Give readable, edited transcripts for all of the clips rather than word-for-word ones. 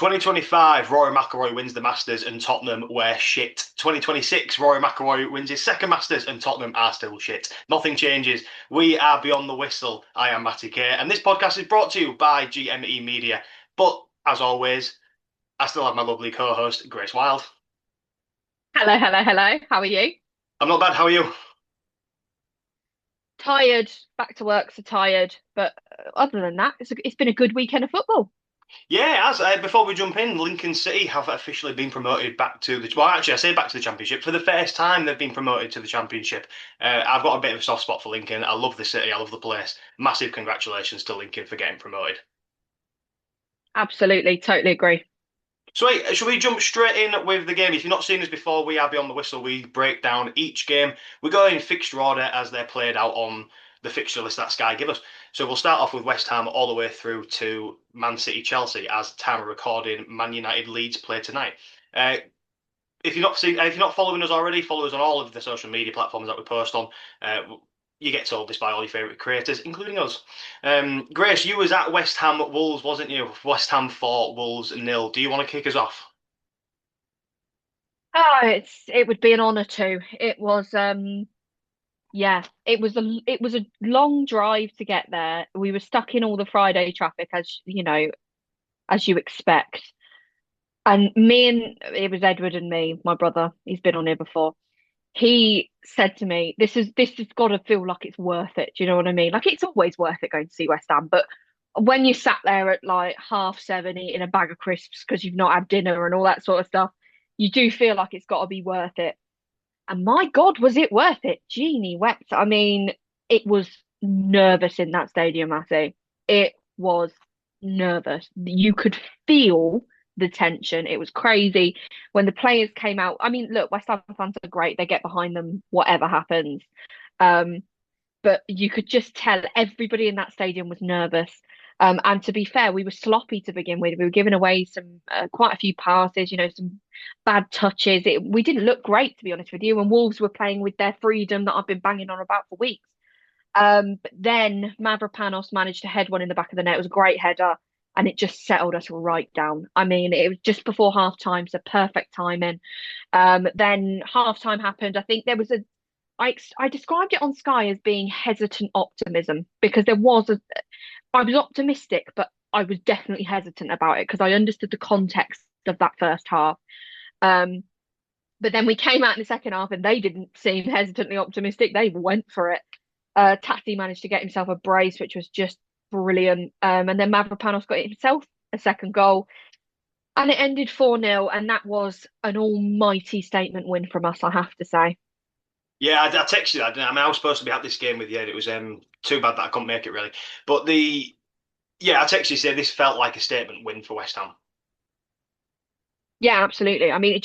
2025, Rory McIlroy wins the Masters and Tottenham were shit. 2026, Rory McIlroy wins his second Masters and Tottenham are still shit. Nothing changes. We are Beyond the Whistle. I am Matty K, and this podcast is brought to you by GME Media. But as always, I still have my lovely co-host Grace Wild. Hello, hello, hello. How are you? I'm not bad. How are you? Tired, back to work, so tired. But other than that, it's been a good weekend of football. Yeah, as before we jump in, Lincoln City have officially been promoted back to the. Well, actually, I say back to the Championship for the first time. They've been promoted to the Championship. I've got a bit of a soft spot for Lincoln. I love the city. I love the place. Massive congratulations to Lincoln for getting promoted. Absolutely, totally agree. So, wait, shall we jump straight in with the game? If you've not seen us before, we are Beyond the Whistle. We break down each game. We go in fixture order as they're played out on the fixture list that Sky give us. So we'll start off with West Ham all the way through to Man City Chelsea as time of recording. Man United Leeds play tonight. Uh, if you're not following us already, follow us on all of the social media platforms that we post on. Uh, you get told this by all your favourite creators, including us. Grace, you was at West Ham at Wolves, wasn't you? West Ham 4, Wolves nil. Do you want to kick us off? Oh, it would be an honour to. It was yeah, it was a long drive to get there. We were stuck in all the Friday traffic as you know, as you expect. And it was Edward and me, my brother. He's been on here before. He said to me, this has got to feel like it's worth it. Do you know what I mean? Like it's always worth it going to see West Ham, but when you sat there at like 7:30 eating a bag of crisps because you've not had dinner and all that sort of stuff, you do feel like it's got to be worth it. And my God, was it worth it? Genie wept. I mean, it was nervous in that stadium, Matty. It was nervous. You could feel the tension. It was crazy when the players came out. I mean, look, West Ham fans are great. They get behind them, whatever happens. Um, but you could just tell everybody in that stadium was nervous. And to be fair, we were sloppy to begin with. We were giving away some quite a few passes, some bad touches. We didn't look great, to be honest with you. And Wolves were playing with their freedom that I've been banging on about for weeks. But then Mavropanos managed to head one in the back of the net. It was a great header, and it just settled us right down. I mean, it was just before half time, so perfect timing. Then half time happened. I think there was I described it on Sky as being hesitant optimism because I was optimistic, but I was definitely hesitant about it because I understood the context of that first half. Um, but then we came out in the second half and they didn't seem hesitantly optimistic. They went for it. Tati managed to get himself a brace, which was just brilliant. And then Mavropanos got himself a second goal. And it ended 4-0, and that was an almighty statement win from us, I have to say. Yeah, I texted you that. I mean, I was supposed to be at this game with you. And it was too bad that I couldn't make it really. But I texted you say this felt like a statement win for West Ham. Yeah, absolutely. I mean,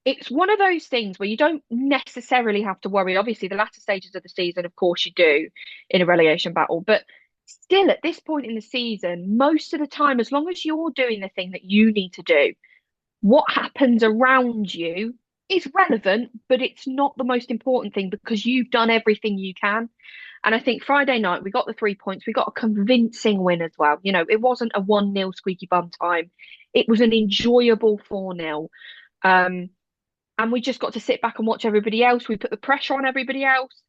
it's one of those things where you don't necessarily have to worry. Obviously, the latter stages of the season, of course, you do in a relegation battle, but still at this point in the season, most of the time, as long as you're doing the thing that you need to do, what happens around you is relevant, but it's not the most important thing because you've done everything you can. And I think Friday night we got the 3 points. We got a convincing win as well. It wasn't a 1-0 squeaky bum time. It was an enjoyable 4-0. Um, and we just got to sit back and watch everybody else. We put the pressure on everybody else.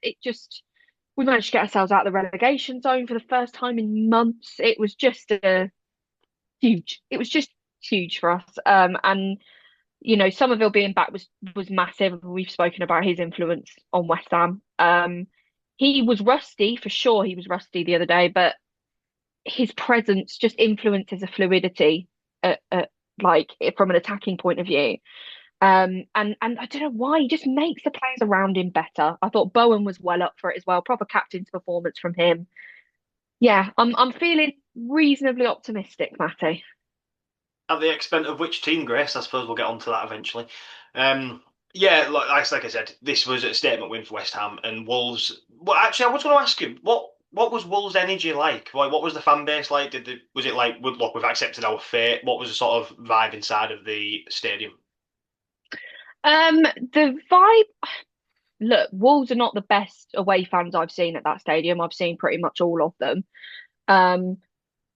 We managed to get ourselves out of the relegation zone for the first time in months. It was just huge for us. And Somerville being back was massive. We've spoken about his influence on West Ham. He was rusty for sure. He was rusty the other day, but his presence just influences a fluidity, like from an attacking point of view. And I don't know why he just makes the players around him better. I thought Bowen was well up for it as well. Proper captain's performance from him. Yeah, I'm feeling reasonably optimistic, Matty. At the expense of which team, Grace? I suppose we'll get onto that eventually. Yeah, like I said, this was a statement win for West Ham and Wolves. Well, actually, I was going to ask you what was Wolves' energy like? Like, what was the fan base like? Was it like, look, we've accepted our fate? What was the sort of vibe inside of the stadium? The vibe. Look, Wolves are not the best away fans I've seen at that stadium. I've seen pretty much all of them. Um,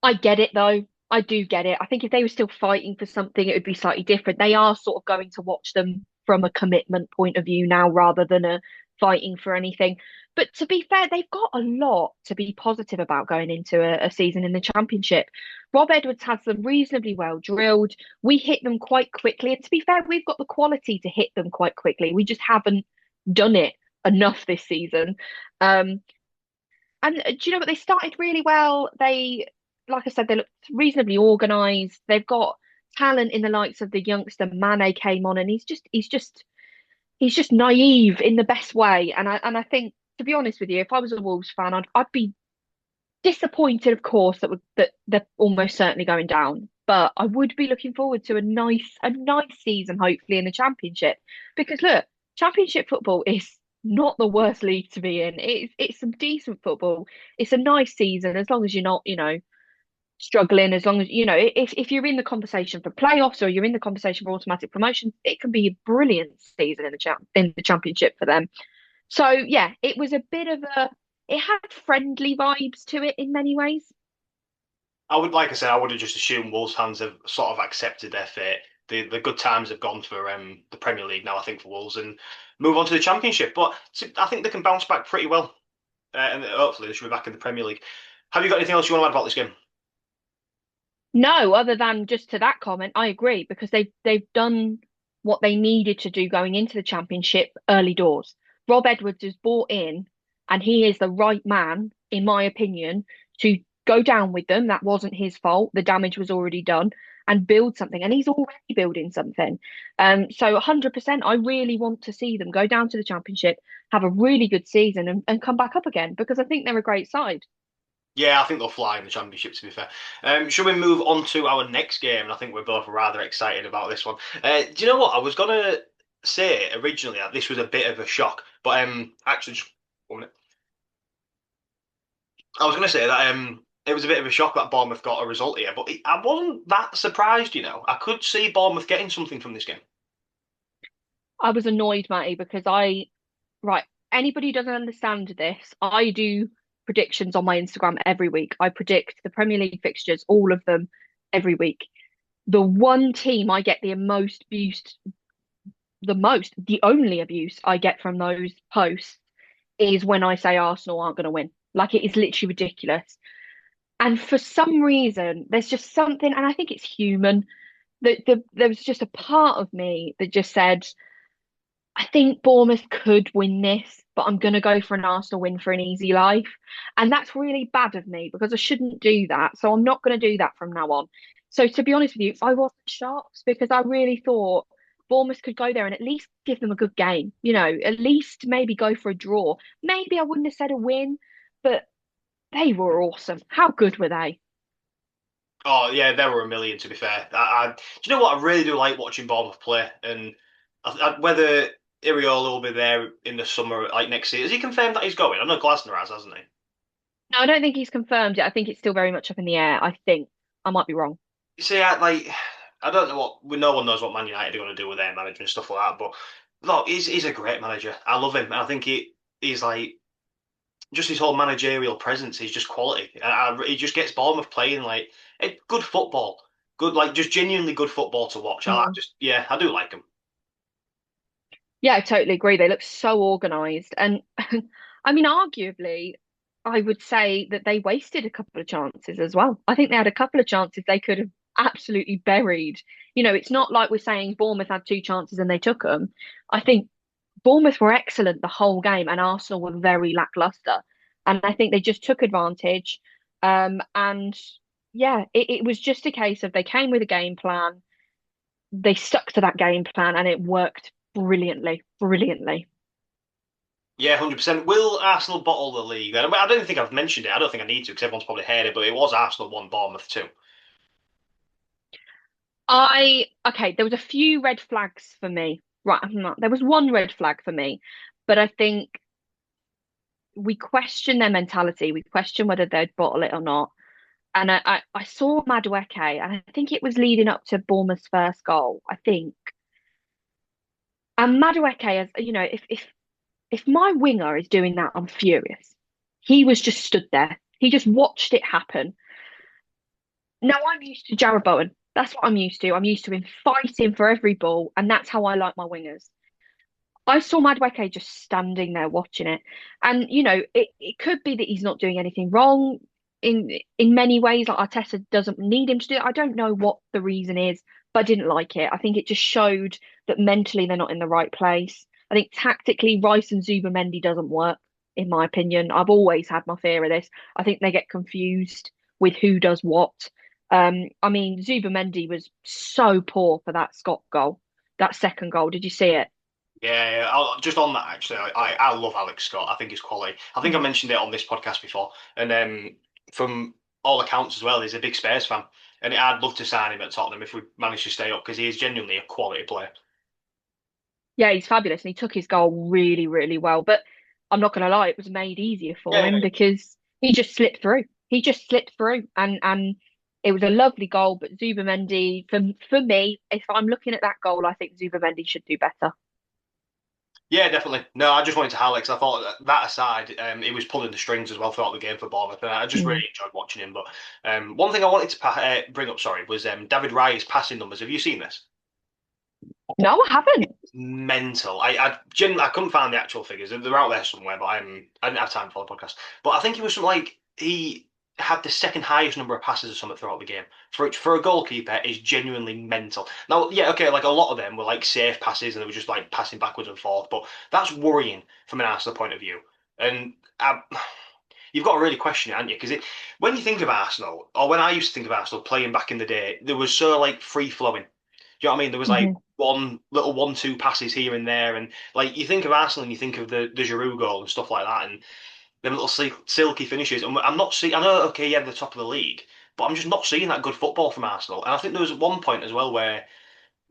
I get it though. I do get it. I think if they were still fighting for something, it would be slightly different. They are sort of going to watch them from a commitment point of view now rather than a fighting for anything. But to be fair, they've got a lot to be positive about going into a season in the championship. Rob Edwards has them reasonably well drilled. We hit them quite quickly. And to be fair, we've got the quality to hit them quite quickly. We just haven't done it enough this season. Um, and do you know what? They started really well. Like I said, they looked reasonably organised. They've got talent in the likes of the youngster Mane came on, and he's just naive in the best way. And I think, to be honest with you, if I was a Wolves fan, I'd be disappointed, of course, that they're almost certainly going down. But I would be looking forward to a nice season, hopefully in the Championship, because look, Championship football is not the worst league to be in. It's some decent football. It's a nice season as long as you're not, struggling. As long as if you're in the conversation for playoffs or you're in the conversation for automatic promotion, it can be a brilliant season in the Championship for them. So yeah, it was a bit of a it had friendly vibes to it in many ways. I would, like I said, I would have just assumed Wolves fans have sort of accepted their fate. The good times have gone for the Premier League now, I think, for Wolves, and move on to the Championship. But I think they can bounce back pretty well, and hopefully they should be back in the Premier League. Have you got anything else you want to add about this game? No, other than just to that comment, I agree because they've done what they needed to do going into the championship early doors. Rob Edwards is bought in, and he is the right man, in my opinion, to go down with them. That wasn't his fault. The damage was already done, and build something. And he's already building something. So 100%, I really want to see them go down to the championship, have a really good season, and come back up again because I think they're a great side. Yeah, I think they'll fly in the Championship, to be fair. Should we move on to our next game? And I think we're both rather excited about this one. Do you know what? I was going to say originally that this was a bit of a shock, but actually, just 1 minute. I was going to say that it was a bit of a shock that Bournemouth got a result here, but I wasn't that surprised, you know. I could see Bournemouth getting something from this game. I was annoyed, Matty, because right, anybody who doesn't understand this, I do predictions on my Instagram every week. I predict the Premier League fixtures, all of them, every week. The one team I get the only abuse I get from those posts is when I say Arsenal aren't going to win. Like it is literally ridiculous. And for some reason, there's just something, and I think it's human. There was just a part of me that just said, I think Bournemouth could win this, but I'm going to go for an Arsenal win for an easy life. And that's really bad of me because I shouldn't do that. So I'm not going to do that from now on. So to be honest with you, I wasn't shocked because I really thought Bournemouth could go there and at least give them a good game. At least maybe go for a draw. Maybe I wouldn't have said a win, but they were awesome. How good were they? Oh yeah, there were a million. To be fair, do you know what? I really do like watching Bournemouth play, and whether Iriola will be there in the summer, like next year. Has he confirmed that he's going? I know Glasner has, hasn't he? No, I don't think he's confirmed it. I think it's still very much up in the air. I think I might be wrong. You see, I don't know no one knows what Man United are going to do with their management and stuff like that. But look, he's a great manager. I love him, and I think he's like just his whole managerial presence is just quality. And he just gets Bournemouth playing like good football, good like just genuinely good football to watch. Yeah, I do like him. Yeah, I totally agree. They look so organized. And I mean, arguably, I would say that they wasted a couple of chances as well. I think they had a couple of chances they could have absolutely buried. It's not like we're saying Bournemouth had two chances and they took them. I think Bournemouth were excellent the whole game and Arsenal were very lackluster. And I think they just took advantage. And yeah, it was just a case of they came with a game plan, they stuck to that game plan, and it worked brilliantly, brilliantly. Yeah, 100%. Will Arsenal bottle the league then? I don't think I've mentioned it. I don't think I need to because everyone's probably heard it, but it was Arsenal 1, Bournemouth 2. Okay, there was a few red flags for me. Right, there was one red flag for me, but I think we question their mentality. We question whether they'd bottle it or not. And I saw Madueke, and I think it was leading up to Bournemouth's first goal, I think. And Madueke, as if my winger is doing that, I'm furious. He was just stood there. He just watched it happen. No, I'm used to Jarrod Bowen. That's what I'm used to. I'm used to him fighting for every ball, and that's how I like my wingers. I saw Madueke just standing there watching it. And, it could be that he's not doing anything wrong in many ways. Like Arteta doesn't need him to do it. I don't know what the reason is, but I didn't like it. I think it just showed that mentally they're not in the right place. I think tactically Rice and Zubimendi doesn't work, in my opinion. I've always had my fear of this. I think they get confused with who does what. I mean, Zubimendi was so poor for that Scott goal, that second goal. Did you see it? Yeah, yeah. Just on that, actually, I love Alex Scott. I think he's quality. I think I Mm. mentioned it on this podcast before, and from all accounts as well, he's a big Spurs fan, and I'd love to sign him at Tottenham if we manage to stay up because he is genuinely a quality player. Yeah, he's fabulous and he took his goal really, really well. But I'm not going to lie, it was made easier for Yeah, him yeah, because he just slipped through. He just slipped through, and it was a lovely goal. But Zubamendi, for me, if I'm looking at that goal, I think Zubamendi should do better. yeah, definitely. No, I just wanted to highlight 'cause I thought that aside, he was pulling the strings as well throughout the game for Bournemouth, and I just really Mm. enjoyed watching him. But one thing I wanted to bring up, sorry, was David Raya's passing numbers. Have you seen this? No, I haven't. Mental. I couldn't find the actual figures. They're out there somewhere, but I didn't have time for the podcast. But I think it was something like he had the second highest number of passes or something throughout the game. For a goalkeeper is genuinely mental. Now, yeah, okay, like a lot of them were like safe passes and they were just like passing backwards and forth, but that's worrying from an Arsenal point of view. And you've got to really question it, haven't you? Because when you think of Arsenal, or when I used to think of Arsenal playing back in the day, there was so like free flowing. Do you know what I mean? There was like Hmm. one little 1-2 passes here and there, and like you think of Arsenal and you think of the Giroud goal and stuff like that, and them little silky finishes. And I'm not seeing. I know, okay, yeah, the top of the league, but I'm just not seeing that good football from Arsenal. And I think there was one point as well where,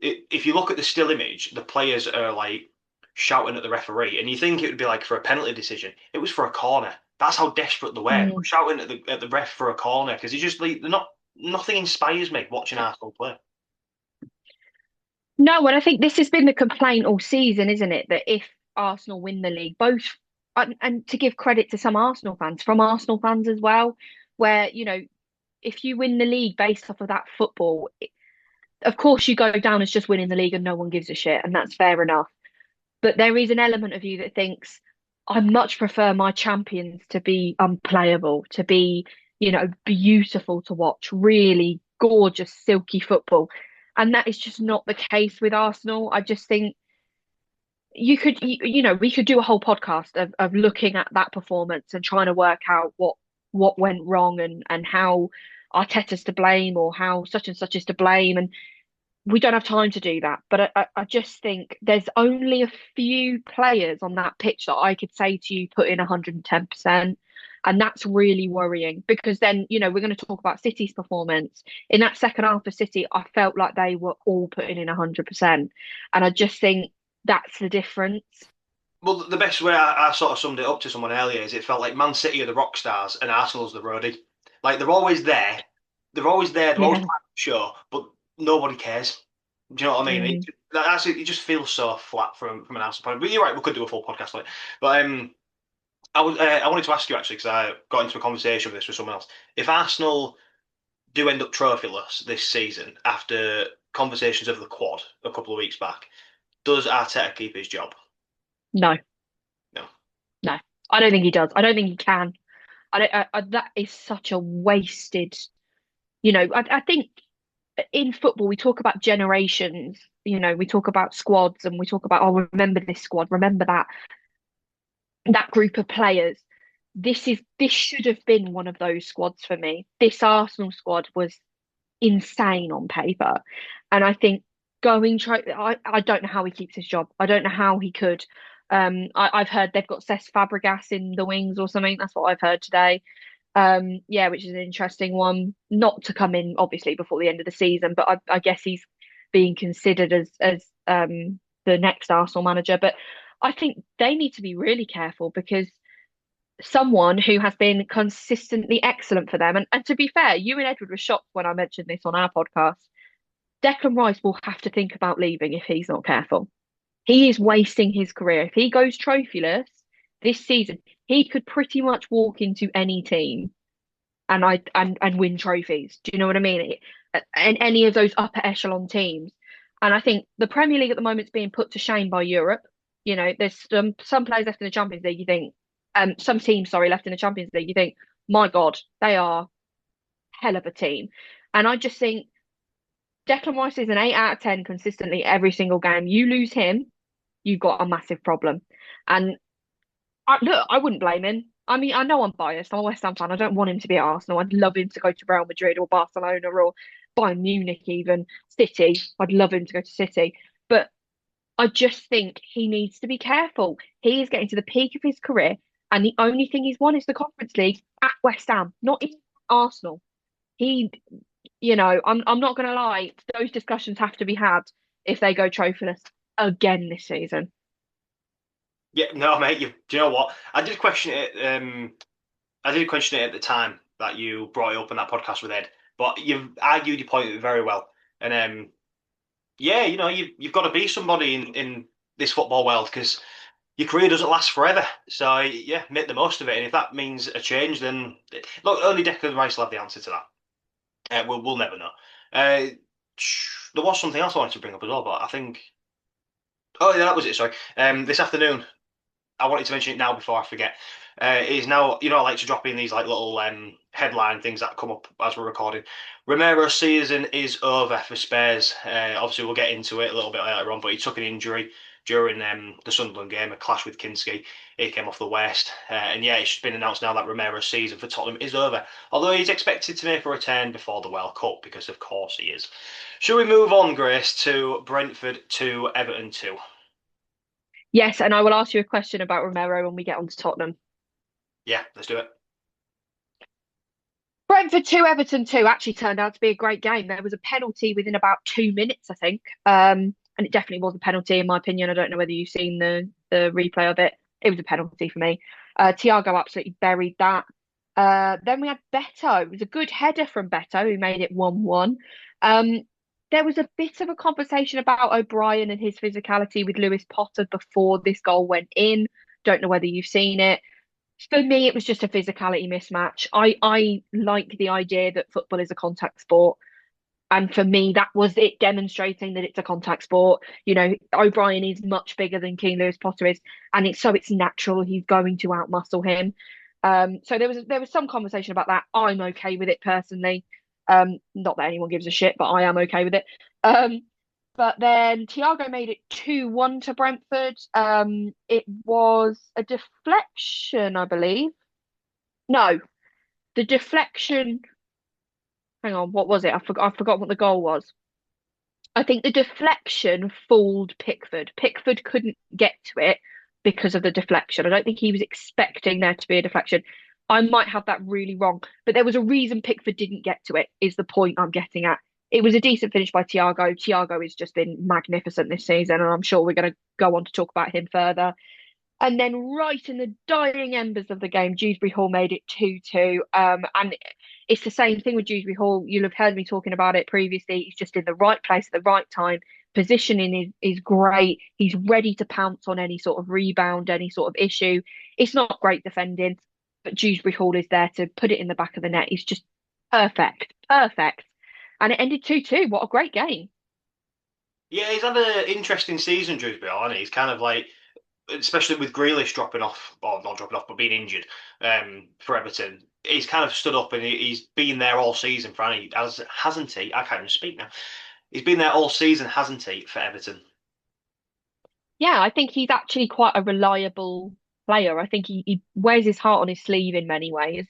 if you look at the still image, the players are like shouting at the referee, and you think it would be like for a penalty decision. It was for a corner. That's how desperate they were. They were Mm. shouting at the ref for a corner because he just like, they're not. Nothing inspires me watching Arsenal play. No, and I think this has been the complaint all season, isn't it? That if Arsenal win the league, both and to give credit to some Arsenal fans, from Arsenal fans as well, where if you win the league based off of that football, of course you go down as just winning the league and no one gives a shit, and that's fair enough. But there is an element of you that thinks, I much prefer my champions to be unplayable, to be, beautiful to watch, really gorgeous, silky football. And that is just not the case with Arsenal. I just think we could do a whole podcast of looking at that performance and trying to work out what went wrong and how Arteta's to blame or how such and such is to blame. And we don't have time to do that. But I just think there's only a few players on that pitch that I could say to you put in 110%. And that's really worrying because then, we're going to talk about City's performance. In that second half of City, I felt like they were all putting in 100%. And I just think that's the difference. Well, the best way I sort of summed it up to someone earlier is it felt like Man City are the rock stars and Arsenal's the roadie. Like they're always there, they're always Yeah. part of the show, but nobody cares. Do you know what I mean? Mm. It just feels so flat from an Arsenal point. But you're right, we could do a full podcast on it. But I wanted to ask you actually because I got into a conversation with this with someone else. If Arsenal do end up trophyless this season after conversations over the quad a couple of weeks back, does Arteta keep his job? No, No. no. I don't think he does. I don't think he can. That is such a wasted, I think in football, we talk about generations, we talk about squads and we talk about, oh, remember this squad, remember that group of players. This should have been one of those squads for me. This Arsenal squad was insane on paper. And I think I don't know how he keeps his job. I don't know how he could. I've heard they've got Cesc Fabregas in the wings or something. That's what I've heard today. Yeah, which is an interesting one. Not to come in obviously before the end of the season, but I guess he's being considered as the next Arsenal manager. But I think they need to be really careful because someone who has been consistently excellent for them, and to be fair, you and Edward were shocked when I mentioned this on our podcast. Declan Rice will have to think about leaving if he's not careful. He is wasting his career. If he goes trophyless this season, he could pretty much walk into any team. and win trophies. Do you know what I mean? And any of those upper echelon teams. And I think the Premier League at the moment is being put to shame by Europe. You know, there's some players left in the Champions League. You think, some teams, sorry, left in the Champions League. You think, my God, they are hell of a team. And I just think Declan Rice is an 8 out of 10 consistently every single game. You lose him, you've got a massive problem. And look, I wouldn't blame him. I mean, I know I'm biased. I'm a West Ham fan. I don't want him to be at Arsenal. I'd love him to go to Real Madrid or Barcelona or Bayern Munich, even City. I'd love him to go to City. But I just think he needs to be careful. He is getting to the peak of his career, and the only thing he's won is the Conference League at West Ham, not in Arsenal. He, I'm not going to lie. Those discussions have to be had if they go trophyless again this season. Yeah, no, mate. Do you know what? I did question it. I did question it at the time that you brought it up on that podcast with Ed, but you've argued your point very well. And yeah, you've got to be somebody in this football world because your career doesn't last forever. So yeah, make the most of it. And if that means a change, then look, only Declan Rice will have the answer to that. We'll never know. Uh, there was something else I wanted to bring up as well, but I think. Oh yeah, that was it. Sorry. This afternoon, I wanted to mention it now before I forget. It is now, I like to drop in these like little headline things that come up as we're recording. Romero's season is over for Spurs. Obviously, we'll get into it a little bit later on, but he took an injury during the Sunderland game, a clash with Kinski. He came off the West. And yeah, it's been announced now that Romero's season for Tottenham is over. Although he's expected to make a return before the World Cup, because of course he is. Shall we move on, Grace, to Brentford 2, Everton 2? Yes, and I will ask you a question about Romero when we get on to Tottenham. Yeah, let's do it. Brentford 2, Everton 2 actually turned out to be a great game. There was a penalty within about 2 minutes, I think. And it definitely was a penalty, in my opinion. I don't know whether you've seen the replay of it. It was a penalty for me. Thiago absolutely buried that. Then we had Beto. It was a good header from Beto, who made it 1-1. Um, there was a bit of a conversation about O'Brien and his physicality with Lewis Potter before this goal went in. Don't know whether you've seen it. For me, it was just a physicality mismatch. I like the idea that football is a contact sport. And for me, that was it demonstrating that it's a contact sport. You know, O'Brien is much bigger than King Lewis Potter is, and it's natural he's going to outmuscle him. So there was some conversation about that. I'm okay with it personally. Not that anyone gives a shit, but I am okay with it. Um, but then Thiago made it 2-1 to Brentford. It was a deflection, I believe. No, the deflection. Hang on, what was it? I forgot what the goal was. I think the deflection fooled Pickford. Pickford couldn't get to it because of the deflection. I don't think he was expecting there to be a deflection. I might have that really wrong, but there was a reason Pickford didn't get to it, is the point I'm getting at. It was a decent finish by Thiago. Thiago has just been magnificent this season, and I'm sure we're going to go on to talk about him further. And then right in the dying embers of the game, Dewsbury Hall made it 2-2. And it's the same thing with Dewsbury Hall. You'll have heard me talking about it previously. He's just in the right place at the right time. Positioning is great. He's ready to pounce on any sort of rebound, any sort of issue. It's not great defending, but Dewsbury Hall is there to put it in the back of the net. He's just perfect, perfect. And it ended 2-2. What a great game. Yeah, he's had an interesting season, Drewsbury, hasn't he? He's kind of like, especially with Grealish dropping off, or not dropping off, but being injured for Everton. He's kind of stood up and he's been there all season for hasn't he? I can't even speak now. He's been there all season, hasn't he, for Everton? Yeah, I think he's actually quite a reliable player. I think he wears his heart on his sleeve in many ways.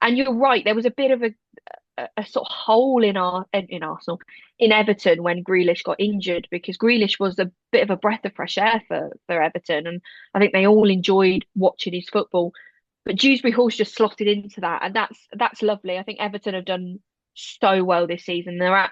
And you're right, there was a bit of a sort of hole in Arsenal, in Everton when Grealish got injured, because Grealish was a bit of a breath of fresh air for Everton, and I think they all enjoyed watching his football. But Dewsbury Hall's just slotted into that, and that's lovely. I think Everton have done so well this season. I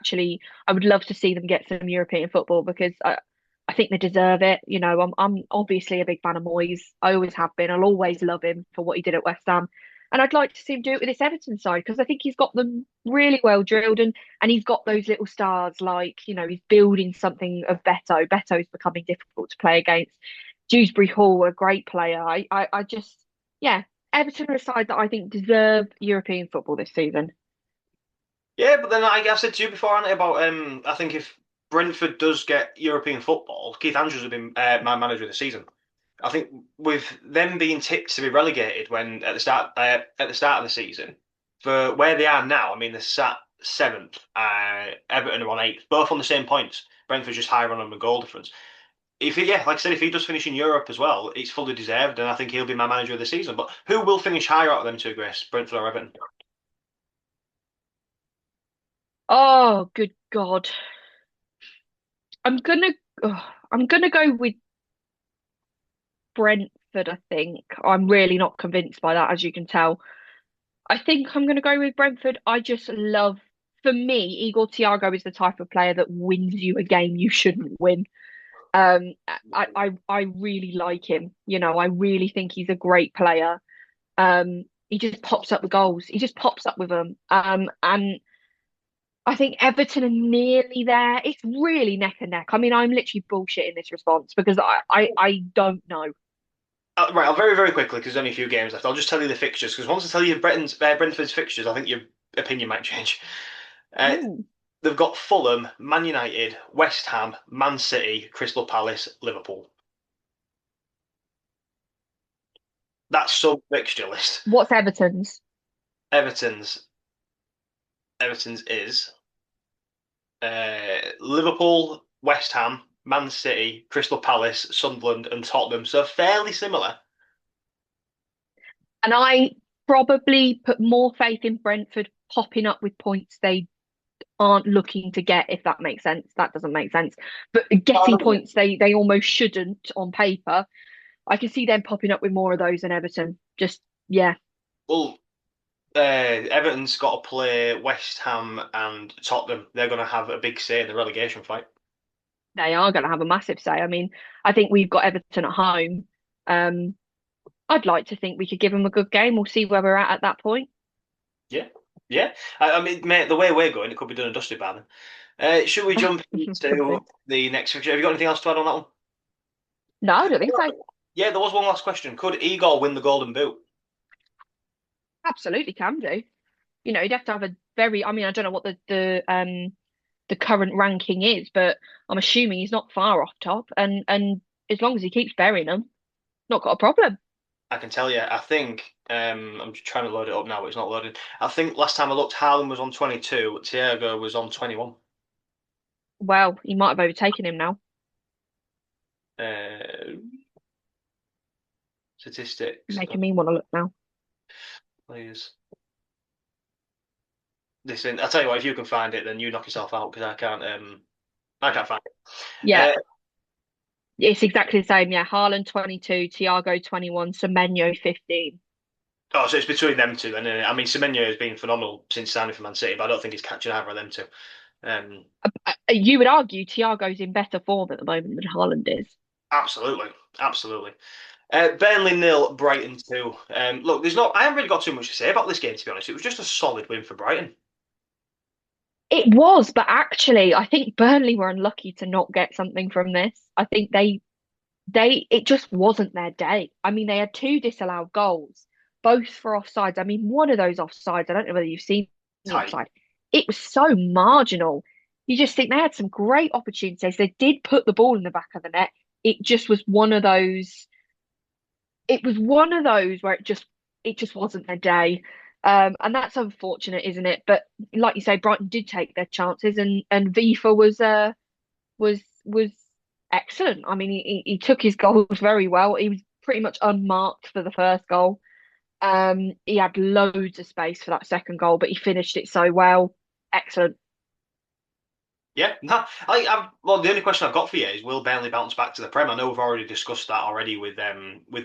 would love to see them get some European football because I think they deserve it. You know, I'm obviously a big fan of Moyes. I always have been. I'll always love him for what he did at West Ham. And I'd like to see him do it with this Everton side because I think he's got them really well drilled, and he's got those little stars, like, he's building something of Beto. Beto is becoming difficult to play against. Dewsbury Hall, a great player. I just, yeah. Everton are a side that I think deserve European football this season. Yeah, but then I've said to you before, Andy, about I think if Brentford does get European football, Keith Andrews will be my manager of the season. I think with them being tipped to be relegated when at the start of the season, for where they are now, I mean they're sat seventh, Everton are on eighth, both on the same points. Brentford's just higher on them in goal difference. Yeah, like I said, if he does finish in Europe as well, it's fully deserved, and I think he'll be my manager of the season. But who will finish higher out of them two, Grace? Brentford or Everton? Oh, good God. I'm gonna I'm gonna go with Brentford, I think. I'm really not convinced by that, as you can tell. I think I'm gonna go with Brentford. I just love, for me, Igor Thiago is the type of player that wins you a game you shouldn't win. I really like him. I really think he's a great player. He just pops up with goals. He just pops up with them. And I think Everton are nearly there. It's really neck and neck. I mean, I'm literally bullshitting this response because I don't know. Right, I'll very, very quickly because there's only a few games left. I'll just tell you the fixtures because once I tell you Brentford's fixtures, I think your opinion might change. Uh, Ooh. they've got Fulham, Man United, West Ham, Man City, Crystal Palace, Liverpool. That's some fixture list. What's Everton's? Everton's Everton's is Liverpool, West Ham, Man City, Crystal Palace, Sunderland, and Tottenham. So fairly similar. And I probably put more faith in Brentford popping up with points they aren't looking to get, if that makes sense. That doesn't make sense. But Oh, getting no. points they almost shouldn't on paper. I can see them popping up with more of those than Everton. Just yeah, Well, Everton's got to play West Ham and Tottenham. They're going to have a big say in the relegation fight. they are going to have a massive say. I mean, I think we've got Everton at home. Um, I'd like to think we could give them a good game. We'll see where we're at that point. Yeah, yeah. I mean, mate, the way we're going, it could be done and dusted by then. Should we jump Could into be. the next fixture? Have you got anything else to add on that one? No, I don't think so. Yeah, there was one last question. Could Igor win the Golden Boot? Absolutely can do. You'd have to have a very. I mean, I don't know what the current ranking is, but I'm assuming he's not far off top. And as long as he keeps burying them, not got a problem. I can tell you. I think I'm just trying to load it up now, but it's not loading. I think last time I looked, Haaland was on 22. Thiago was on 21. Well, he might have overtaken him now. Uh, statistics, Making me want to look now. players. Listen, I'll tell you what. If you can find it, then you knock yourself out because I can't. I can't find it. Yeah, it's exactly the same. Yeah, Haaland 22, Thiago 21, Semenyo 15. Oh, so it's between them two then. I mean, Semenyo has been phenomenal since signing for Man City, but I don't think he's catching either of them two. Um, You would argue Thiago's in better form at the moment than Haaland is. absolutely, absolutely. Burnley nil, Brighton two. Look, there's not. I haven't really got too much to say about this game, to be honest. It was just a solid win for Brighton. It was, but actually, I think Burnley were unlucky to not get something from this. I think it just wasn't their day. I mean, they had two disallowed goals, both for offsides. I mean, one of those offsides, I don't know whether you've seen the Tight. offside. It was so marginal. You just think they had some great opportunities. They did put the ball in the back of the net. It just was one of those. It was one of those where it just wasn't their day. And that's unfortunate, isn't it? But like you say, Brighton did take their chances, and Vifa was excellent. I mean, he took his goals very well. He was pretty much unmarked for the first goal. He had loads of space for that second goal, but he finished it so well. Excellent. Yeah, no, well, the only question I've got for you is, will Burnley bounce back to the Prem? I know we've already discussed that already with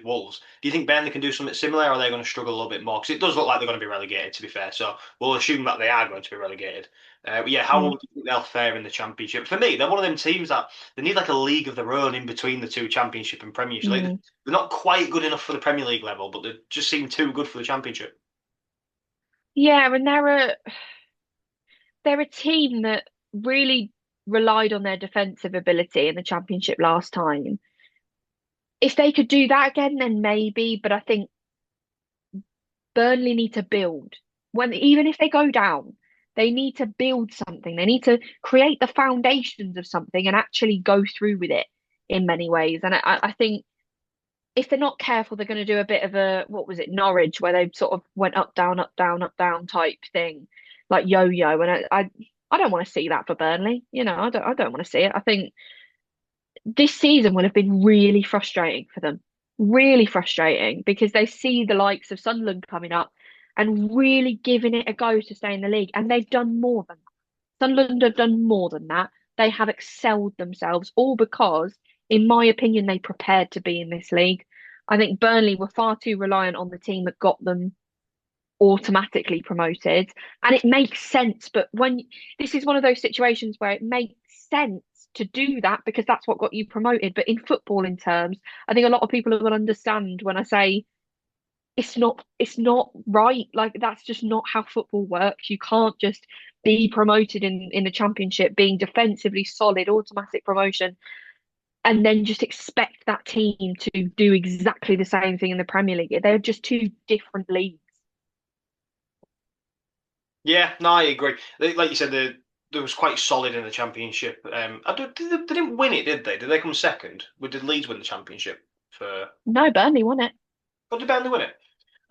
Wolves. Do you think Burnley can do something similar, or are they going to struggle a little bit more? Because it does look like they're going to be relegated, to be fair. So we'll assume that they are going to be relegated. But yeah, how Mm, will you think they'll fare in the Championship? For me, they're one of them teams that they need like a league of their own in between the two Championship and Premiership. Like, mm. they're not quite good enough for the Premier League level, but they just seem too good for the Championship. Yeah, and they're a team that really relied on their defensive ability in the championship last time. If they could do that again, then maybe. But I think Burnley need to build. When even if they go down, they need to build something. They need to create the foundations of something and actually go through with it in many ways. And I think if they're not careful, they're going to do a bit of a, what was it, Norwich, where they sort of went up, down, up, down, up, down type thing, like yo-yo. And I don't want to see that for Burnley. I don't want to see it. I think this season will have been really frustrating for them, really frustrating because they see the likes of Sunderland coming up and really giving it a go to stay in the league, and they've done more than that. Sunderland have done more than that. They have excelled themselves, all because, in my opinion, they prepared to be in this league. I think Burnley were far too reliant on the team that got them automatically promoted. And it makes sense. But when this is one of those situations where it makes sense to do that because that's what got you promoted. But in footballing terms, I think a lot of people will understand when I say it's not right. Like that's just not how football works. You can't just be promoted in the championship, being defensively solid, automatic promotion, and then just expect that team to do exactly the same thing in the Premier League. They're just two different leagues. Yeah, no, I agree. Like you said, they was quite solid in the championship. They didn't win it, did they? Did they come second? Did Leeds win the championship for? No, Burnley won it. Or did Burnley win it?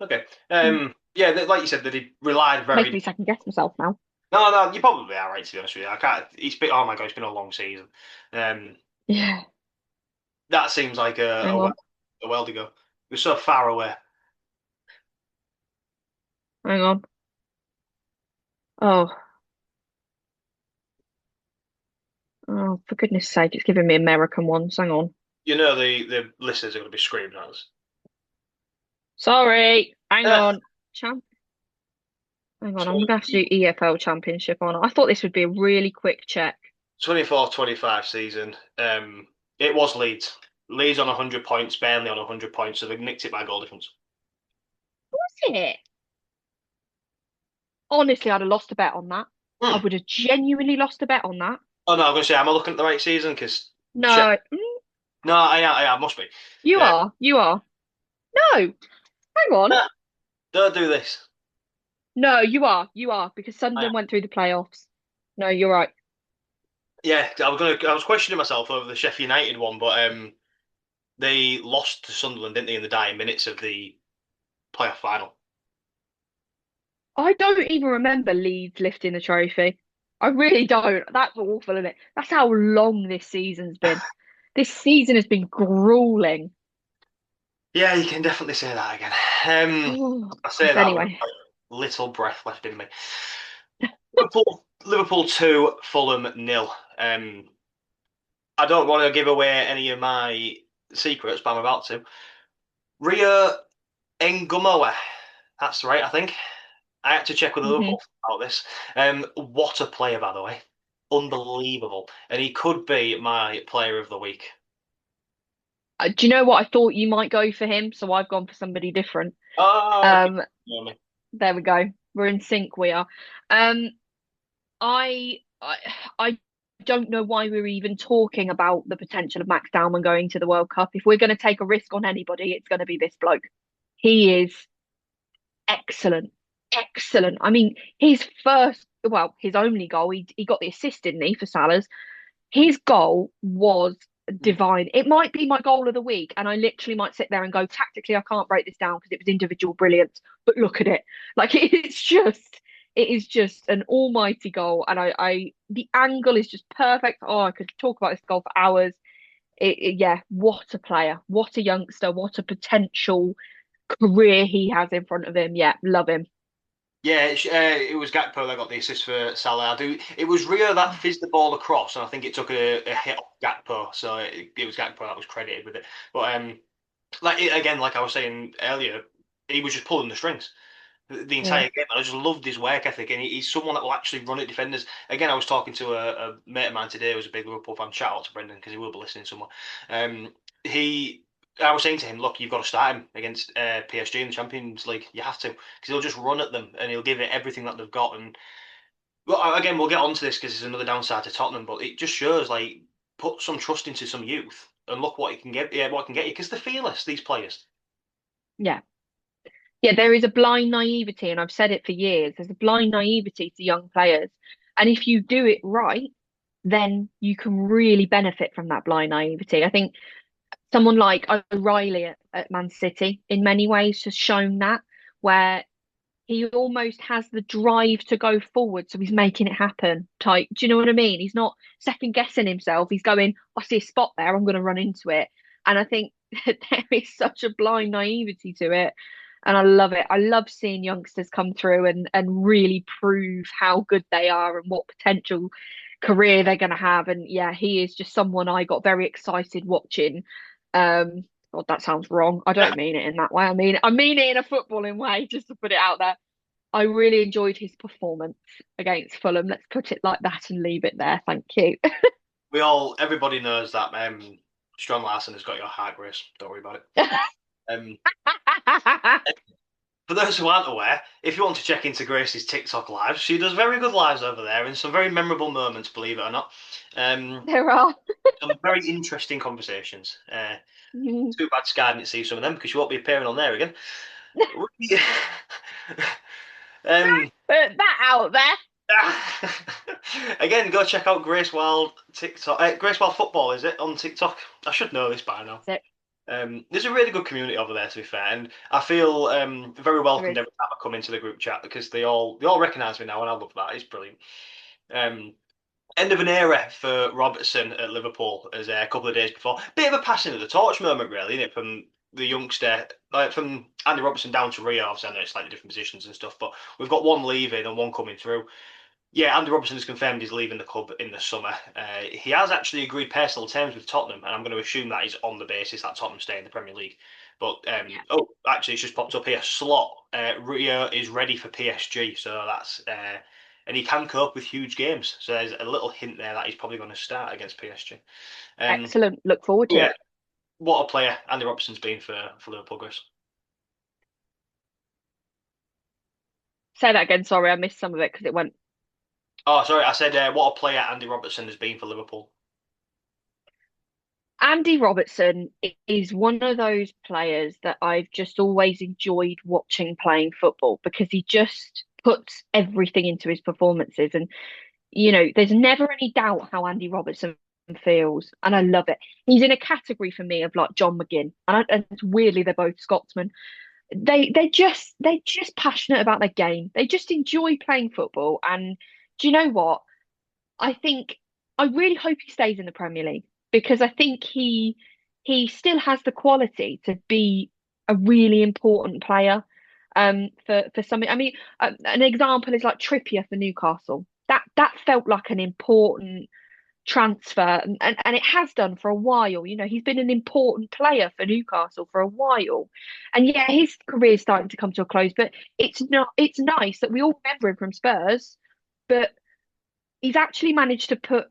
Okay. Mm. Yeah, like you said, they relied Making me very. second guess myself now. No, no, you probably are right, to be honest with you. I can't. It's been. Oh my god, it's been a long season. Um, Yeah. that seems like Hang on. a world ago. It was so far away. Hang on. Oh, oh, for goodness sake, it's giving me American ones. Hang on. You know the listeners are going to be screaming at us. Sorry. Hang Uh, on. Champ. Hang on. I'm gonna have to do EFL Championship on. I thought this would be a really quick check. 24-25 season. It was Leeds. Leeds on 100 points, Burnley on 100 points, so they nicked it by goal difference. Was it? Honestly, I'd have lost a bet on that. I Hmm. would have genuinely lost a bet on that. Oh no, I'm going to say, am I looking at the right season? Because No. no, I must be. You Uh, are. You are. No. Hang on. nah, don't do this. No, you are. You are because I am. Sunderland went through the playoffs. No, you're right. Yeah, I was questioning myself over the Sheffield United one, but they lost to Sunderland, didn't they, in the dying minutes of the playoff final? I don't even remember Leeds lifting the trophy. I really don't. That's awful, isn't it? That's how long this season's been. This season has been grueling. Yeah, you can definitely say that again. I say that with Anyway, little breath left in me. Liverpool 2, Fulham nil. I don't want to give away any of my secrets, but I'm about to. Rio Ngumoa. That's right, I think. I had to check with hmm Liverpool about this. What a player, by the way. Unbelievable. And he could be my player of the week. Do you know what? I thought you might go for him, so I've gone for somebody different. Oh, okay. Um, there we go. We're in sync. We are. Um, I don't know why we're even talking about the potential of Max Dowman going to the World Cup. If we're going to take a risk on anybody, it's going to be this bloke. He is excellent, excellent. I mean, his only goal, he got the assist, didn't he, for Salah's? His goal was divine. It might be my goal of the week, and I literally might sit there and go, tactically, I can't break this down because it was individual brilliance, but look at it. Like it is just an almighty goal. And the angle is just perfect. Oh, I could talk about this goal for hours. Yeah, what a player, what a youngster, what a potential career he has in front of him. Yeah, love him. Yeah, it was Gakpo that got the assist for Salah. It was Rio that fizzed the ball across, and I think it took a hit off Gakpo, so it was Gakpo that was credited with it. But again, like I was saying earlier, he was just pulling the strings the Yeah. entire game. I just loved his work ethic, and he's someone that will actually run at defenders. Again, I was talking to a mate of mine today who's a big Liverpool fan. Shout out to Brendan because he will be listening somewhere. Um, he, I was saying to him, look, you've got to start him against PSG in the Champions League. You have to because he'll just run at them and he'll give it everything that they've got. And well, again, we'll get onto this because it's another downside to Tottenham, but it just shows like put some trust into some youth and look what it can get. Yeah, what it can get you because they're fearless. These players. Yeah. Yeah, there is a blind naivety, and I've said it for years. There's a blind naivety to young players. And if you do it right, then you can really benefit from that blind naivety. I think someone like O'Reilly at Man City, in many ways, has shown that, where he almost has the drive to go forward, so he's making it happen type. Do you know what I mean? He's not second guessing himself. He's going, I see a spot there, I'm going to run into it. And I think that there is such a blind naivety to it. And I love it. I love seeing youngsters come through and really prove how good they are and what potential career they're going to have. And yeah, he is just someone I got very excited watching. God, that sounds wrong. I don't mean it in that way. I mean it in a footballing way, just to put it out there. I really enjoyed his performance against Fulham. Let's put it like that and leave it there. Thank you. Everybody knows that Strong Larson has got your heart, Grace. Don't worry about it. Um, for those who aren't aware, if you want to check into Grace's TikTok lives, she does very good lives over there and some very memorable moments, believe it or not. Um, There are. some very interesting conversations. Too bad Sky didn't see some of them because she won't be appearing on there again. um, Put that out there. again, go check out Grace Wild TikTok. Grace Wild Football, is it on TikTok? I should know this by now. That's it. There's a really good community over there, to be fair, and I feel very There welcomed is. every time I come into the group chat because they all recognise me now, and I love that. It's brilliant. Um, End of an era for Robertson at Liverpool as a couple of days before. Bit of a passing of the torch moment, really, isn't it? From the youngster, like from Andy Robertson down to Rio. Obviously, I know it's slightly different positions and stuff, but we've got one leaving and one coming through. Yeah, Andy Robertson has confirmed he's leaving the club in the summer. He has actually agreed personal terms with Tottenham, and I'm going to assume that is on the basis that Tottenham stay in the Premier League. But oh, actually, it's just popped up here. Slot Rio is ready for PSG, so that's and he can cope with huge games. So there's a little hint there that he's probably going to start against PSG. Um, Excellent. Look forward to yeah, it. what a player Andy Robertson's been for Liverpool, Chris. Say that again. Sorry, I missed some of it because it went. Oh, sorry, I said what a player Andy Robertson has been for Liverpool. Andy Robertson is one of those players that I've just always enjoyed watching playing football because he just puts everything into his performances. And, there's never any doubt how Andy Robertson feels. And I love it. He's in a category for me of like John McGinn. And weirdly, they're both Scotsmen. They're just passionate about their game. They just enjoy playing football. And do you know what? I think I really hope he stays in the Premier League because I think he still has the quality to be a really important player. For something. I mean, an example is like Trippier for Newcastle. That felt like an important transfer, and it has done for a while. He's been an important player for Newcastle for a while, and yeah, his career is starting to come to a close. But it's not. It's nice that we all remember him from Spurs, but he's actually managed to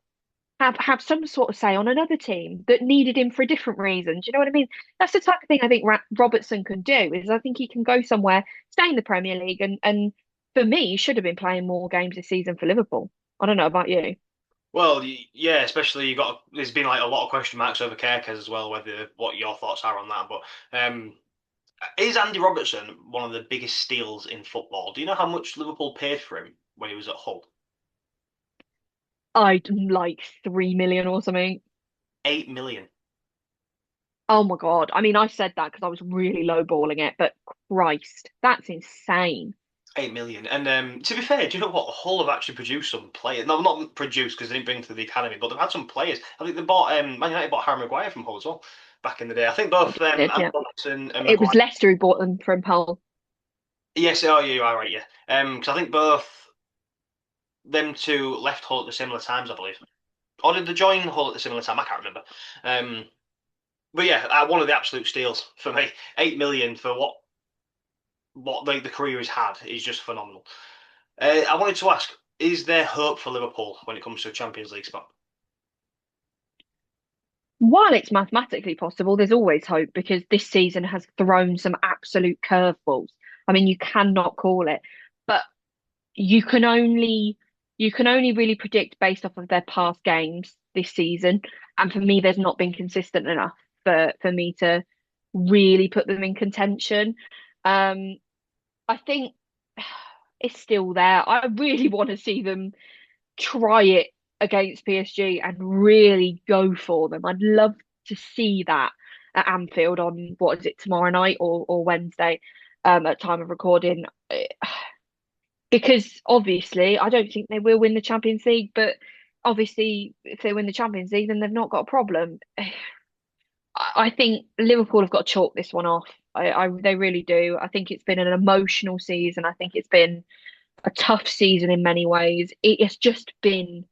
have some sort of say on another team that needed him for a different reason. Do you know what I mean? That's the type of thing I think Robertson can do. Is I think he can go somewhere, stay in the Premier League, and for me, he should have been playing more games this season for Liverpool. I don't know about you. Well, yeah, especially there's been like a lot of question marks over Kerkez as well, whether what your thoughts are on that. But is Andy Robertson one of the biggest steals in football? Do you know how much Liverpool paid for him when he was at Hull? I'd like 3 million or something. 8 million. Oh my God. I mean, I said that because I was really lowballing it, but Christ, that's insane. 8 million. And to be fair, do you know what? Hull have actually produced some players. No, not produced because they didn't bring to the academy, but they've had some players. I think they bought Man United bought Harry Maguire from Hull as well back in the day. I think They both did, Andy yeah. Robertson and It was Maguire. Leicester who bought them from Hull. Yes, oh, yeah, you are right, yeah. Because I think both them two left Hull at the similar times, I believe. Or did they join Hull at the similar time? I can't remember. Um, but yeah, one of the absolute steals for me. 8 million for what the career he's had is just phenomenal. I wanted to ask: is there hope for Liverpool when it comes to a Champions League spot? While it's mathematically possible, there's always hope because this season has thrown some absolute curveballs. I mean, you cannot call it, but you can only you can only really predict based off of their past games this season. And for me, there's not been consistent enough for me to really put them in contention. Um, I think it's still there. I really want to see them try it against PSG and really go for them. I'd love to see that at Anfield on what is it, tomorrow night or Wednesday, at time of recording. Because obviously I don't think they will win the Champions League, but obviously if they win the Champions League, then they've not got a problem. I think Liverpool have got to chalk this one off. They really do. I think it's been an emotional season. I think it's been a tough season in many ways. It's just been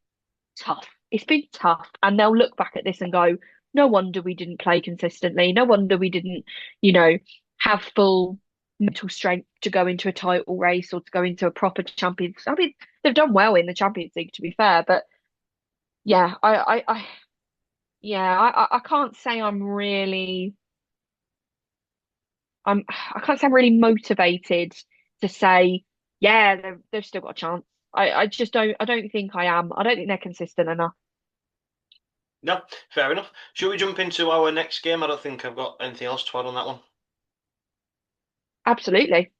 tough. It's been tough. And they'll look back at this and go, no wonder we didn't play consistently. No wonder we didn't, you know, have full mental strength to go into a title race or to go into a proper Champions. I mean, they've done well in the Champions League, to be fair, but yeah, I can't say I can't say I'm really motivated to say, yeah, they've still got a chance. I just I don't think I am. I don't think they're consistent enough. No, fair enough. Should we jump into our next game? I don't think I've got anything else to add on that one. Absolutely.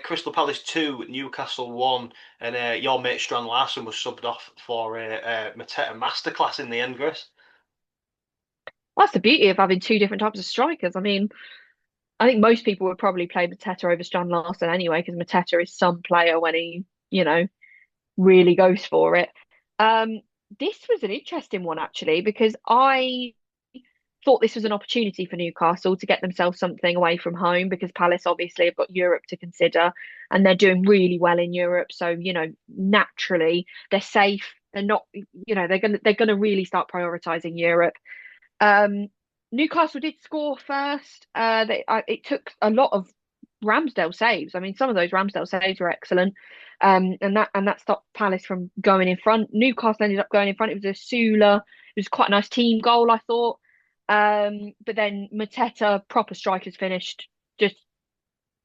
Crystal Palace 2, Newcastle 1, and your mate Strand Larson was subbed off for a Mateta masterclass in the end, Chris. That's the beauty of having two different types of strikers. I mean, I think most people would probably play Mateta over Strand Larsen anyway, because Mateta is some player when he, really goes for it. Um, this was an interesting one actually, because I thought this was an opportunity for Newcastle to get themselves something away from home, because Palace obviously have got Europe to consider and they're doing really well in Europe. So, naturally they're safe. They're not, they're gonna really start prioritizing Europe. Um, Newcastle did score first. It took a lot of Ramsdale saves. I mean, some of those Ramsdale saves were excellent. And that stopped Palace from going in front. Newcastle ended up going in front. It was a Sula. It was quite a nice team goal, I thought. But then Mateta, proper strikers, finished just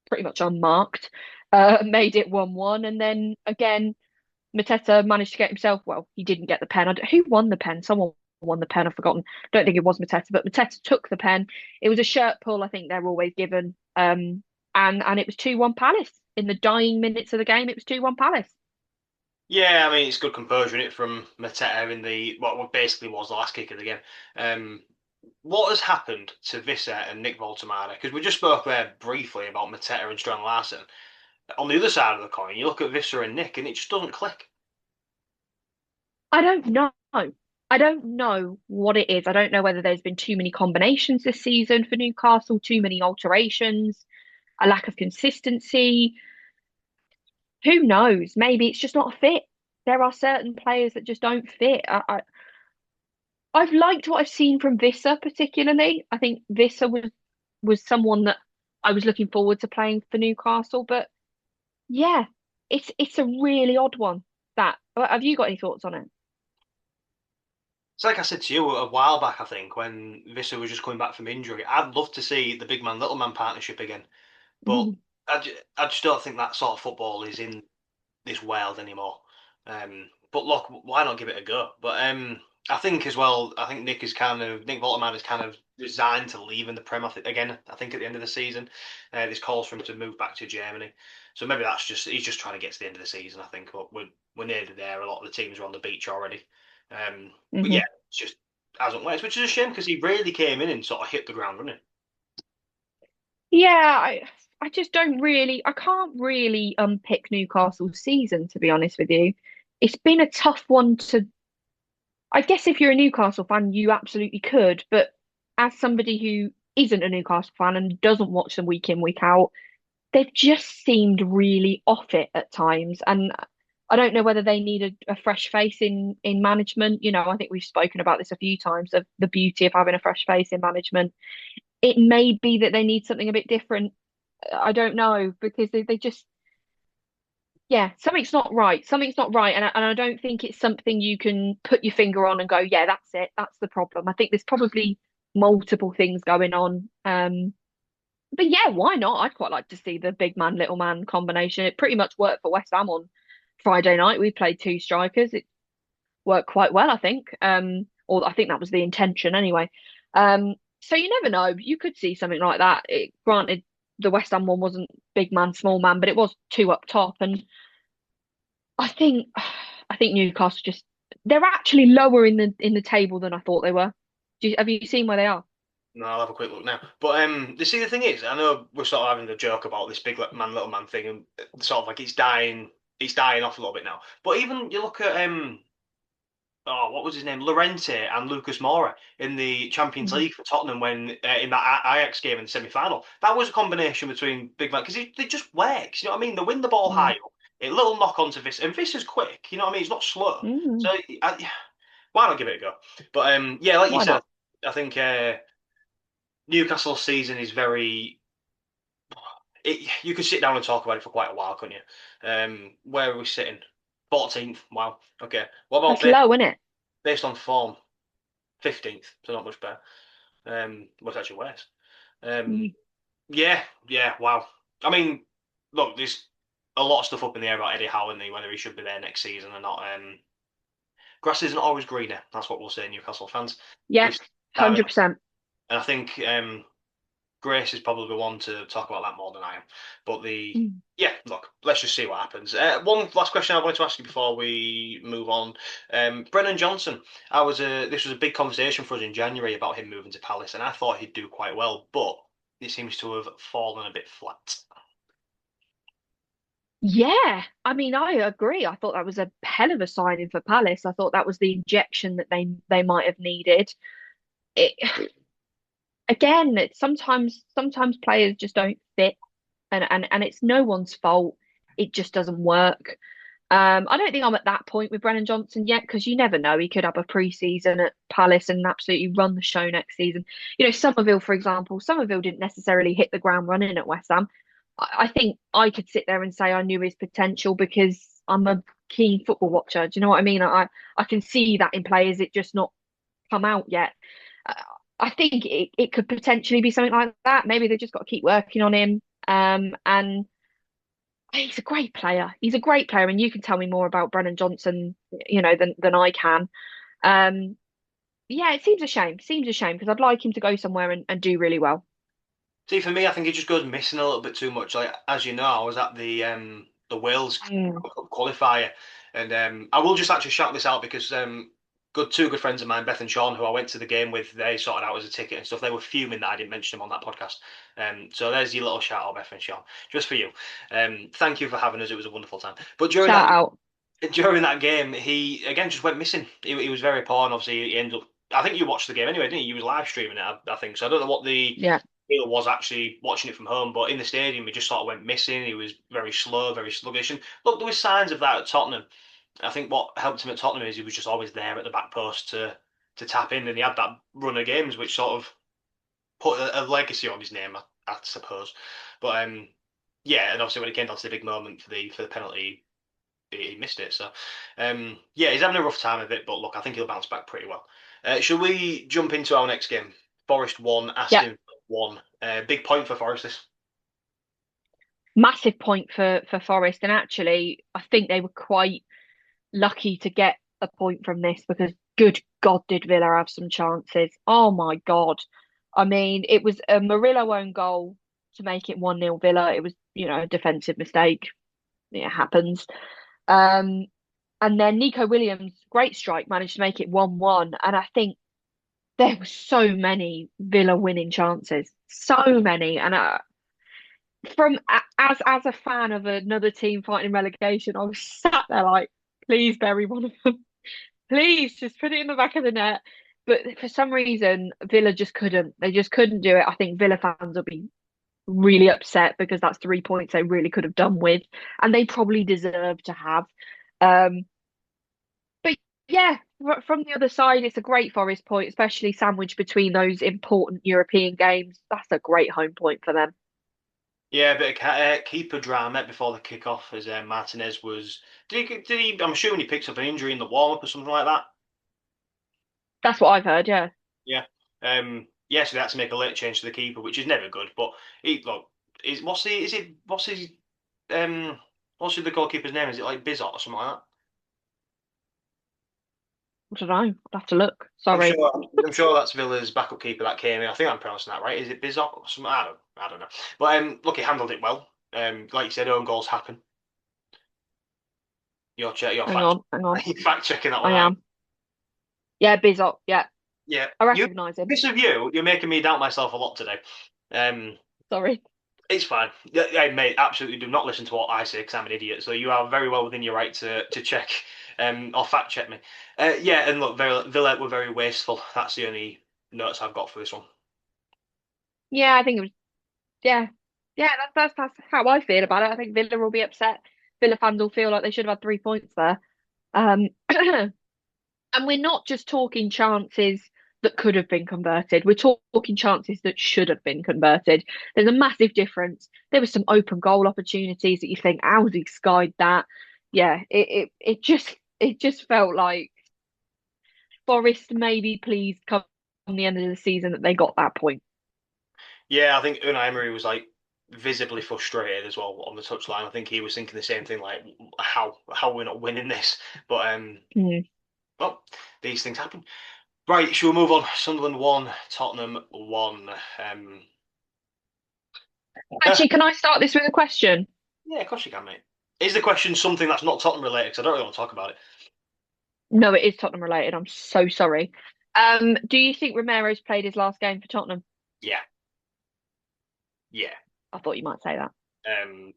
pretty much unmarked. Made it 1-1, and then again Mateta managed to get himself. Well, he didn't get the pen. Who won the pen? Someone won the pen. I've forgotten. Don't think it was Mateta, but Mateta took the pen. It was a shirt pull. I think they're always given. And it was 2-1 Palace in the dying minutes of the game. It was 2-1 Palace. Yeah, I mean it's good composure in it from Mateta in the what basically was the last kick of the game. Um, what has happened to Vissa and Nick Voltemada? Because we just spoke there briefly about Mateta and Strand Larsen. On the other side of the coin, you look at Vissa and Nick, and it just doesn't click. I don't know. I don't know what it is. I don't know whether there's been too many combinations this season for Newcastle, too many alterations, a lack of consistency. Who knows? Maybe it's just not a fit. There are certain players that just don't fit. I've liked what I've seen from Vissa particularly. I think Vissa was someone that I was looking forward to playing for Newcastle. But yeah, it's a really odd one. That have you got any thoughts on it? It's like I said to you a while back, I think, when Vissa was just coming back from injury. I'd love to see the big man, little man partnership again, but I just don't think that sort of football is in this world anymore. But look, why not give it a go? But I think as well, I think Nick Volterman is kind of resigned to leaving the Prem. Again, I think at the end of the season, there's calls for him to move back to Germany. So maybe that's just he's just trying to get to the end of the season. I think, but we're nearly there. A lot of the teams are on the beach already. But Hmm. yeah, it's just hasn't worked, which is a shame because he really came in and sort of hit the ground running. Yeah, I just don't really I can't really unpick Newcastle's season, to be honest with you. It's been a tough one to I guess if you're a Newcastle fan, you absolutely could, but as somebody who isn't a Newcastle fan and doesn't watch them week in, week out, they've just seemed really off it at times. And I don't know whether they need a fresh face in management. I think we've spoken about this a few times, of the beauty of having a fresh face in management. It may be that they need something a bit different. I don't know, because they just, yeah, something's not right. Something's not right. And I don't think it's something you can put your finger on and go, yeah, that's it. That's the problem. I think there's probably multiple things going on. But yeah, why not? I'd quite like to see the big man, little man combination. It pretty much worked for West Ham on Friday night. We played two strikers. It worked quite well, I think. Or I think that was the intention anyway. So you never know. You could see something like that. Granted, the West Ham one wasn't big man, small man, but it was two up top. And I think I think Newcastle just they're actually lower in the table than I thought they were. Have you seen where they are? No, I'll have a quick look now. But you see, the thing is, I know we're sort of having the joke about this big man, little man thing, and sort of like it's dying off a little bit now. But even you look at oh, what was his name? Llorente and Lucas Moura in the Champions Mm. League for Tottenham when in that Ajax game in the semi-final. That was a combination between big man because they just works. You know what I mean? They win the ball high Mm. up, a little knock onto Vis, and Vis is quick. You know what I mean? He's not slow. Mm. So why not give it a go? But yeah, like you Why said, not? I think Newcastle's season is very. You could sit down and talk about it for quite a while, couldn't you? Where are we sitting? 14th. Wow. Okay. What about That's low, isn't it? based on form? 15th, so not much better. What's actually worse? Um, Mm. yeah, yeah, wow. I mean, look, there's a lot of stuff up in the air about Eddie Howe and whether he should be there next season or not. Grass isn't always greener. That's what we'll say, Newcastle fans. Yeah, We've started, 100%. and I think Grace is probably the one to talk about that more than I am. But Mm. yeah, look, let's just see what happens. One last question I wanted to ask you before we move on. Brennan Johnson, this was a big conversation for us in January about him moving to Palace, and I thought he'd do quite well, but it seems to have fallen a bit flat. Yeah, I mean, I agree. I thought that was a hell of a signing for Palace. I thought that was the injection that they might have needed. It again, sometimes players just don't fit, and it's no one's fault. It just doesn't work. I don't think I'm at that point with Brennan Johnson yet because you never know. He could have a pre-season at Palace and absolutely run the show next season. You know, Somerville, for example, Somerville didn't necessarily hit the ground running at West Ham. I think I could sit there and say I knew his potential because I'm a keen football watcher. Do you know what I mean? I can see that in players. It just not come out yet. Uh, I think it could potentially be something like that. Maybe they've just got to keep working on him. And he's a great player. He's a great player, and you can tell me more about Brennan Johnson, than I can. Um, yeah, it seems a shame. Seems a shame because I'd like him to go somewhere and do really well. See, for me, I think he just goes missing a little bit too much. Like as you know, I was at the Wales Mm. Cup qualifier, and I will just actually shout this out because two good friends of mine, Beth and Sean, who I went to the game with, they sorted out as a ticket and stuff. They were fuming that I didn't mention them on that podcast. So there's your little shout out, Beth and Sean, just for you. Thank you for having us. It was a wonderful time. But Shout out. during that game, he again just went missing. He was very poor, and obviously he ended up. I think you watched the game anyway, didn't you? You was live streaming it, I think. So I don't know what the Yeah. deal was actually watching it from home, but in the stadium, he just sort of went missing. He was very slow, very sluggish. And look, there was signs of that at Tottenham. I think what helped him at Tottenham is he was just always there at the back post to tap in, and he had that run of games which sort of put a legacy on his name, I suppose. But yeah, and obviously when it came down to the big moment for the penalty, he missed it. So yeah, he's having a rough time of it, but look, I think he'll bounce back pretty well. Shall we jump into our next game? Forest 1, Yeah. Aston 1. Big point for Forest this. Massive point for Forest, and actually, I think they were quite lucky to get a point from this because good God, did Villa have some chances? Oh my God. I mean, it was a Murillo own goal to make it 1-0 Villa. It was, a defensive mistake. It happens. Um, and then Nico Williams, great strike, managed to make it 1-1. And I think there were so many Villa winning chances, so many. And as a fan of another team fighting relegation, I was sat there like, please bury one of them. Please just put it in the back of the net. But for some reason, Villa just couldn't. They just couldn't do it. I think Villa fans will be really upset because that's 3 points they really could have done with, and they probably deserve to have. Um, but yeah, from the other side, it's a great Forest point, especially sandwiched between those important European games. That's a great home point for them. Yeah, a bit of keeper drama before the kick-off as Martinez was. Did he? I'm assuming he picked up an injury in the warm-up or something like that. That's what I've heard. Yeah, Yeah. Yeah, so they had to make a late change to the keeper, which is never good. But he look, is what's the is it what's his um what's the goalkeeper's name? Is it like Bizot or something like that? I don't know. I'd have to look. I'm Sorry. sure. I'm sure that's Villa's backup keeper that came in. I think I'm pronouncing that right. Is it Bizot or something? I don't know. But look, he handled it well. Like you said, own goals happen. Your Hang fact, on, hang on. you're fact checking that one I out. am. Yeah, Bizot. Yeah, Yeah, I you. recognise him. This of you, you're making me doubt myself a lot today. Um, Sorry. it's fine. Yeah, yeah, mate, absolutely do not listen to what I say because I'm an idiot. So you are very well within your right to check, or fact check me. Yeah, and look, Villa were very wasteful. That's the only notes I've got for this one. Yeah, I think it was. Yeah, yeah. That's how I feel about it. I think Villa will be upset. Villa fans will feel like they should have had 3 points there. And we're not just talking chances that could have been converted. We're talking chances that should have been converted. There's a massive difference. There were some open goal opportunities that you think, how's he skied that? Yeah, it just felt like Forest maybe please come the end of the season that they got that point. Yeah, I think Unai Emery was like visibly frustrated as well on the touchline. I think he was thinking the same thing, like how we're not winning this. But Mm. well, these things happen. Right, shall we move on? Sunderland one, Tottenham one. Um, Actually, can I start this with a question? yeah, of course you can, mate. Is the question something that's not Tottenham related? Because I don't really want to talk about it. No, it is Tottenham related. I'm so sorry. Do you think Romero's played his last game for Tottenham? Yeah, yeah. I thought you might say that. Um,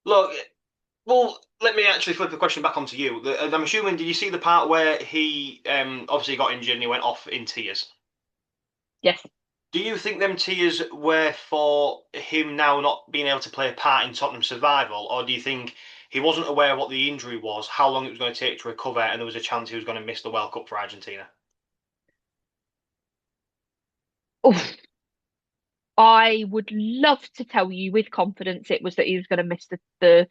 look, well, let me actually flip the question back onto you. I'm assuming, did you see the part where he obviously got injured and he went off in tears? Yes. Do you think them tears were for him now not being able to play a part in Tottenham's survival, or do you think he wasn't aware of what the injury was, how long it was going to take to recover, and there was a chance he was going to miss the World Cup for Argentina? Oof. I would love to tell you with confidence it was that he was going to miss the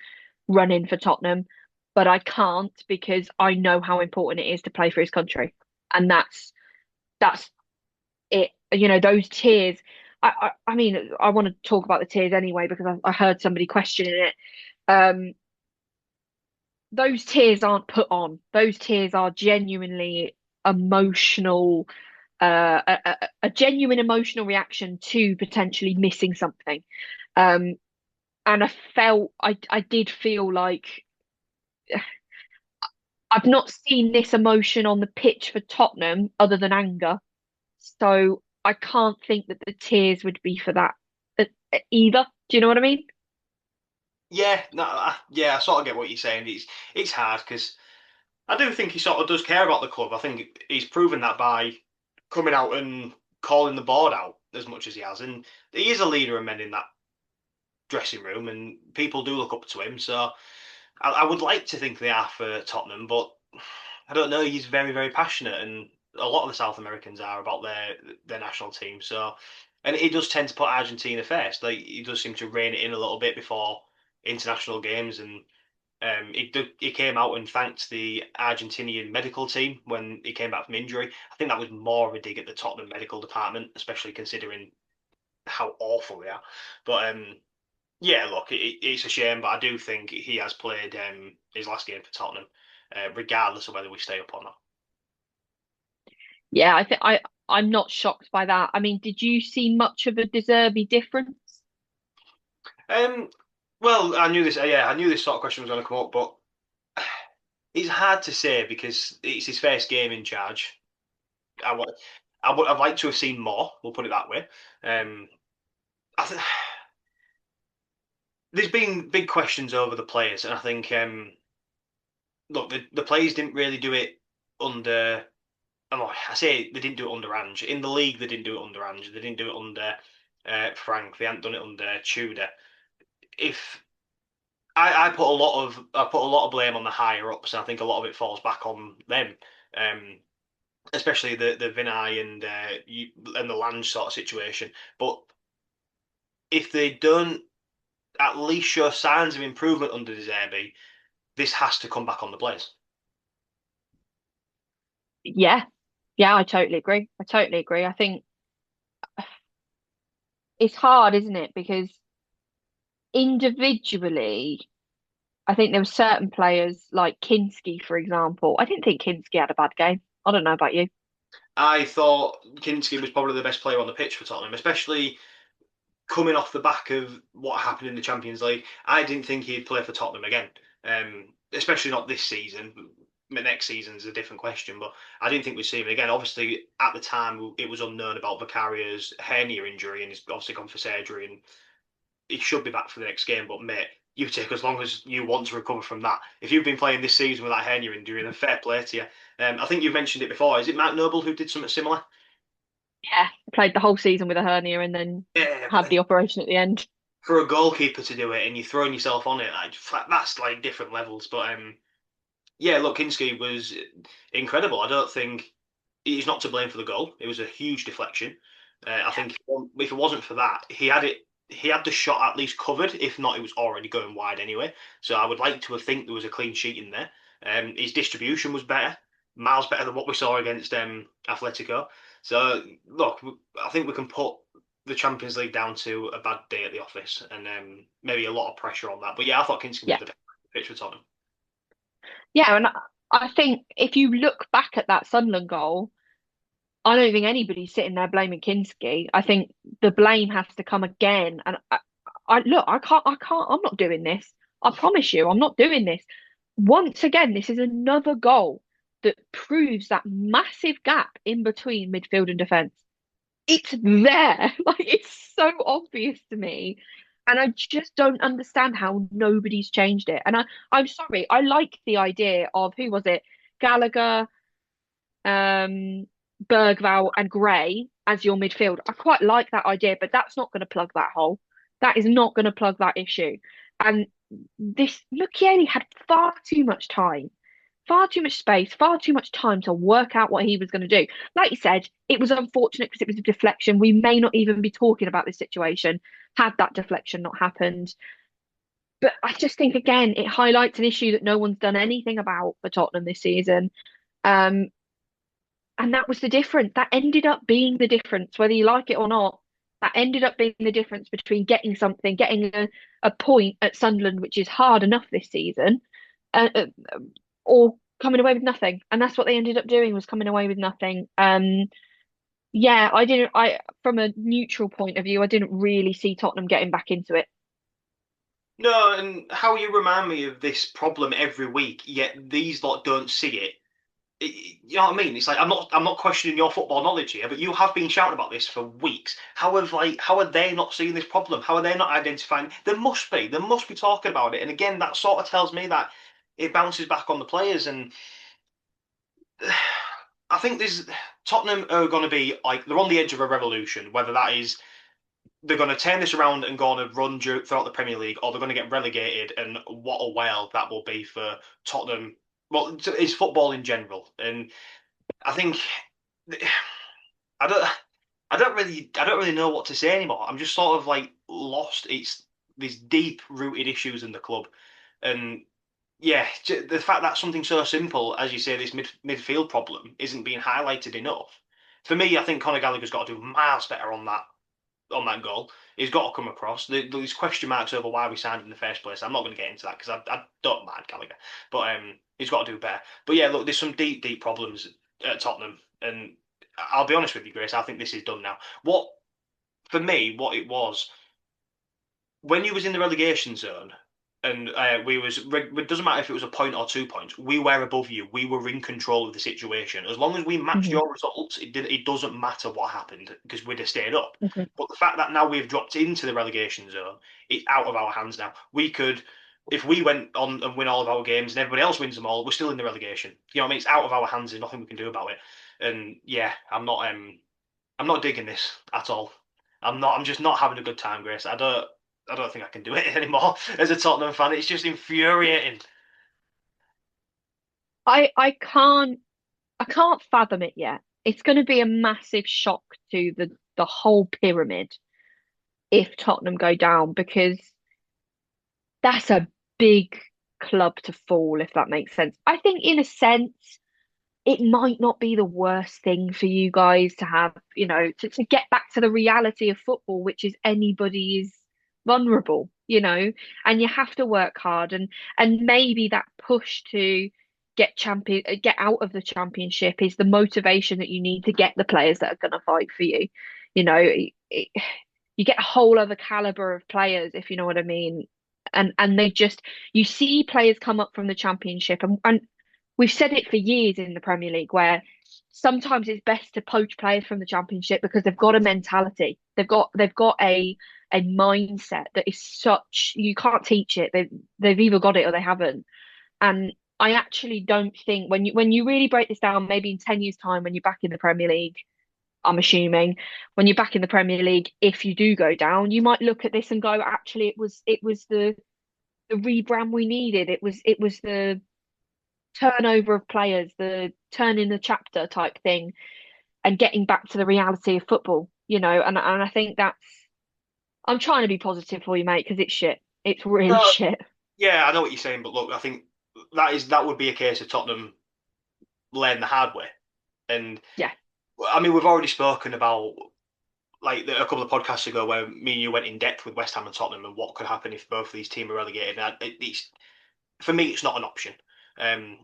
run in for Tottenham, but I can't because I know how important it is to play for his country. And that's it. Those tears. I mean, I want to talk about the tears anyway because I heard somebody questioning it. Um, those tears aren't put on. Those tears are genuinely emotional, a genuine emotional reaction to potentially missing something. Um, and I did feel like I've not seen this emotion on the pitch for Tottenham other than anger. So I can't think that the tears would be for that either. Do you know what I mean? Yeah, no, yeah, I sort of get what you're saying. It's hard because I do think he sort of does care about the club. I think he's proven that by coming out and calling the board out as much as he has, and he is a leader of men in that dressing room, and people do look up to him. So I would like to think they are for Tottenham, but I don't know. He's very, very passionate, and a lot of the South Americans are about their national team. So, and he does tend to put Argentina first. Like he does seem to rein it in a little bit before international games, and he came out and thanked the Argentinian medical team when he came back from injury. I think that was more of a dig at the Tottenham medical department, especially considering how awful they are. But yeah, look, it's a shame, but I do think he has played his last game for Tottenham, regardless of whether we stay up or not. Yeah, I'm not shocked by that. I mean, did you see much of a Deserby difference? Um, well, I knew this. Yeah, I knew this sort of question was going to come up, but it's hard to say because it's his first game in charge. I would, I've liked to have seen more. We'll put it that way. Um, I th there's been big questions over the players, and I think look, the players didn't really do it under. Oh, I say they didn't do it under Ange. In the league, they didn't do it under Ange. They didn't do it under Frank. They hadn't done it under Tudor. If I put a lot of blame on the higher ups, and I think a lot of it falls back on them, um, especially the Vinay and the Lange sort of situation. But if they don't at least show signs of improvement under De Zerbi, this has to come back on the players. Yeah, yeah, I totally agree. I totally agree. I think it's hard, isn't it? Because individually, I think there were certain players like Kinski, for example. I didn't think Kinski had a bad game. I don't know about you. I thought Kinski was probably the best player on the pitch for Tottenham, especially coming off the back of what happened in the Champions League. I didn't think he'd play for Tottenham again, especially not this season. Next season's a different question, but I didn't think we'd see him again. Obviously, at the time, it was unknown about Vicaria's hernia injury, and he's obviously gone for surgery, and he should be back for the next game. But mate, you take as long as you want to recover from that. If you've been playing this season with that hernia injury, then fair play to you. I think you've mentioned it before. Is it Matt Noble who did something similar? Yeah, played the whole season with a hernia and then Yeah, had the operation at the end. for a goalkeeper to do it and you're throwing yourself on it, that's like different levels. But yeah, look, Kinski was incredible. I don't think he's not to blame for the goal. It was a huge deflection. I think if it wasn't for that, he had it. He had the shot at least covered. If not, it was already going wide anyway. So I would like to think there was a clean sheet in there. His distribution was better, miles better than what we saw against Atletico. So look, I think we can put the Champions League down to a bad day at the office and maybe a lot of pressure on that. But yeah, I thought Kinski was Yeah. the best pitch for Tottenham. Yeah, and I think if you look back at that Sunderland goal, I don't think anybody's sitting there blaming Kinski. I think the blame has to come again. And look, I'm not doing this. I promise you, I'm not doing this. Once again, this is another goal that proves that massive gap in between midfield and defence. It's there. Like it's so obvious to me. And I just don't understand how nobody's changed it. And I'm sorry, I like the idea of who was it? Gallagher, um, Bergval, and Gray as your midfield. I quite like that idea, but that's not going to plug that hole. That is not going to plug that issue. And this Mukiele had far too much time, far too much space, far too much time to work out what he was going to do. Like you said, it was unfortunate because it was a deflection. We may not even be talking about this situation had that deflection not happened. But I just think again, it highlights an issue that no one's done anything about for Tottenham this season. Um, and that was the difference. That ended up being the difference, whether you like it or not. That ended up being the difference between getting something, getting a point at Sunderland, which is hard enough this season, uh, uh, or coming away with nothing. And that's what they ended up doing was coming away with nothing. Yeah, I from a neutral point of view, I didn't really see Tottenham getting back into it. No, and how you remind me of this problem every week, yet these lot don't see it. You know what I mean? It's like I'm not questioning your football knowledge here, but you have been shouting about this for weeks. How are they not seeing this problem? How are they not identifying? They must be talking about it. And again, that sort of tells me that it bounces back on the players. And I think there's Tottenham are going to be like they're on the edge of a revolution, whether that is they're going to turn this around and go on a run throughout the Premier League, or they're going to get relegated. And what a wail that will be for Tottenham. Well, it's football in general, and I think I don't, I don't really know what to say anymore. I'm just sort of like lost. It's these deep rooted issues in the club, and yeah, the fact that something so simple as you say, this midfield problem isn't being highlighted enough. For me, I think Conor Gallagher's got to do miles better on that goal. He's got to come across. There's question marks over why we signed him in the first place. I'm not going to get into that because I don't mind Gallagher, but he's got to do better. But yeah, look, there's some deep problems at Tottenham, and I'll be honest with you, Grace. I think this is done now. What for me, what it was when you was in the relegation zone. And it doesn't matter if it was a point or 2 points. We were above you. We were in control of the situation. As long as we matched Mhm. your results, it doesn't matter what happened because we'd have stayed up. Mhm. But the fact that now we've dropped into the relegation zone, it's out of our hands now. We could, if we went on and win all of our games and everybody else wins them all, we're still in the relegation. You know what I mean? It's out of our hands. There's nothing we can do about it. And yeah, I'm not digging this at all. I'm just not having a good time, Grace. I don't think I can do it anymore as a Tottenham fan. It's just infuriating. I can't fathom it yet. It's going to be a massive shock to the whole pyramid if Tottenham go down because that's a big club to fall, if that makes sense. I think in a sense, it might not be the worst thing for you guys to have, to get back to the reality of football, which is anybody's vulnerable, and you have to work hard, and maybe that push to get out of the championship is the motivation that you need to get the players that are going to fight for you. You get a whole other caliber of players, if you know what I mean. And you see players come up from the championship, and we've said it for years in the Premier League where sometimes it's best to poach players from the championship because they've got a mentality. They've got a mindset that is such you can't teach it. They've either got it or they haven't. And I actually don't think when you really break this down, maybe in 10 years' time when you're back in the Premier League, I'm assuming when you're back in the Premier League, if you do go down, you might look at this and go, actually, it was the rebrand we needed. It was the turnover of players, the turning the chapter type thing, and getting back to the reality of football. And I think that's I'm trying to be positive for you, mate, because it's shit. It's really No, shit. yeah, I know what you're saying, but look, I think that would be a case of Tottenham learn the hard way. And Yeah. I mean, we've already spoken about like a couple of podcasts ago where me and you went in depth with West Ham and Tottenham and what could happen if both of these teams are relegated. And it's for me, it's not an option.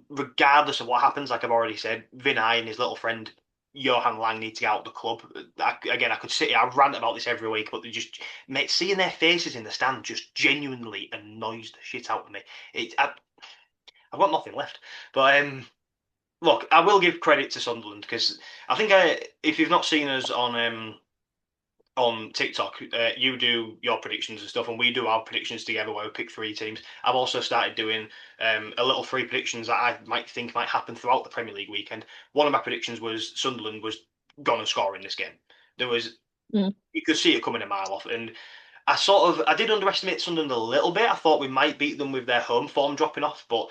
Regardless of what happens, like I've already said, Vinay and his little friend Johan Lang need to get out of the club. I could sit here, I rant about this every week, but they just, mate, seeing their faces in the stand just genuinely annoys the shit out of me. I've got nothing left. But look, I will give credit to Sunderland because I think if you've not seen us on TikTok, you do your predictions and stuff, and we do our predictions together where we pick three teams. I've also started doing a little three predictions that I might think might happen throughout the Premier League weekend. One of my predictions was Sunderland was going to score in this game. There was Mm. You could see it coming a mile off, and I did underestimate Sunderland a little bit. I thought we might beat them with their home form dropping off, but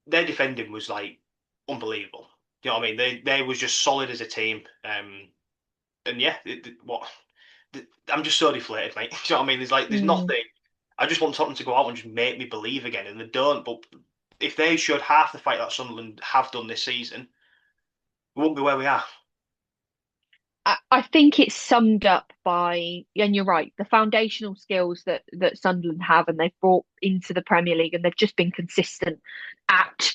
their defending was like unbelievable. You know what I mean? They was just solid as a team. And yeah, what I'm just so deflated, mate. You know what I mean? There's Mm. nothing. I just want Tottenham to go out and just make me believe again, and they don't. But if they showed half the fight that Sunderland have done this season, we won't be where we are. I think it's summed up by, and you're right, the foundational skills that Sunderland have and they've brought into the Premier League, and they've just been consistent at,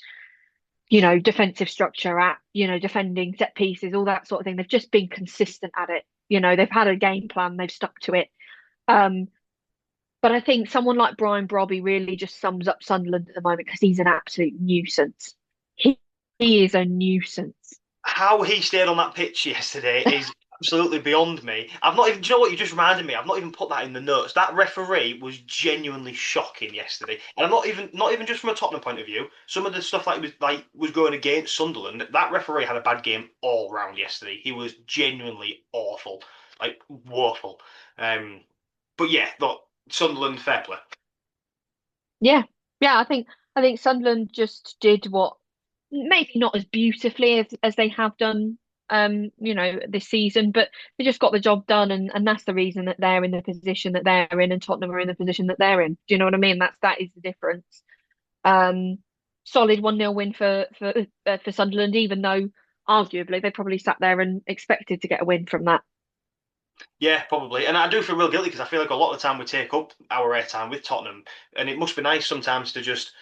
defensive structure, at, defending set pieces, all that sort of thing. They've just been consistent at it. They've had a game plan, they've stuck to it. Um, but I think someone like Brian Brobby really just sums up Sunderland at the moment because he's an absolute nuisance. He is a nuisance. How he stayed on that pitch yesterday is absolutely beyond me. I've not even. Do you know what you just reminded me? I've not even put that in the notes. That referee was genuinely shocking yesterday, and I'm not even just from a Tottenham point of view. Some of the stuff was going against Sunderland. That referee had a bad game all round yesterday. He was genuinely awful, like woeful. Um, but yeah, look, Sunderland, fair play. Yeah, yeah. I think Sunderland just did what maybe not as beautifully as they have done, this season, but they just got the job done, and that's the reason that they're in the position that they're in, and Tottenham are in the position that they're in. Do you know what I mean? That is the difference. Um, Solid 1-0 win for Sunderland, even though arguably they probably sat there and expected to get a win from that. Yeah, probably. And I do feel real guilty because I feel like a lot of the time we take up our airtime with Tottenham, and it must be nice sometimes to just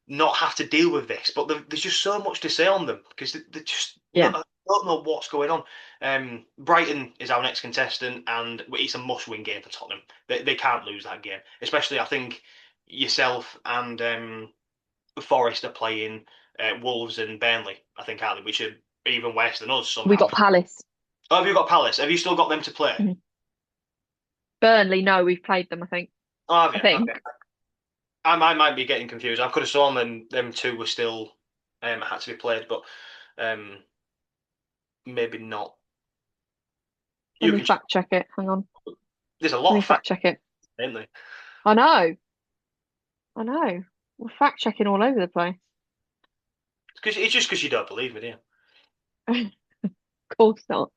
not have to deal with this. But there's just so much to say on them because they just Yeah. don't know what's going on. Brighton is our next contestant, and it's a must-win game for Tottenham. They can't lose that game, especially I think yourself and Forest are playing Wolves and Burnley. I think aren't they? Which are even worse than us We somehow. got Palace. Oh, have you got Palace? Have you still got them to play? Mhm. Burnley, no, we've played them, I think. Oh, have I you? Okay. think. I might be getting confused. I could have sworn them two were still had to be played, but um, maybe not. Let You me can check. fact check it. Hang on. There's a Let lot me of fact facts, check it. isn't there? I know. I know. We're fact checking all over the place. It's just because you don't believe me, do you? Of course not.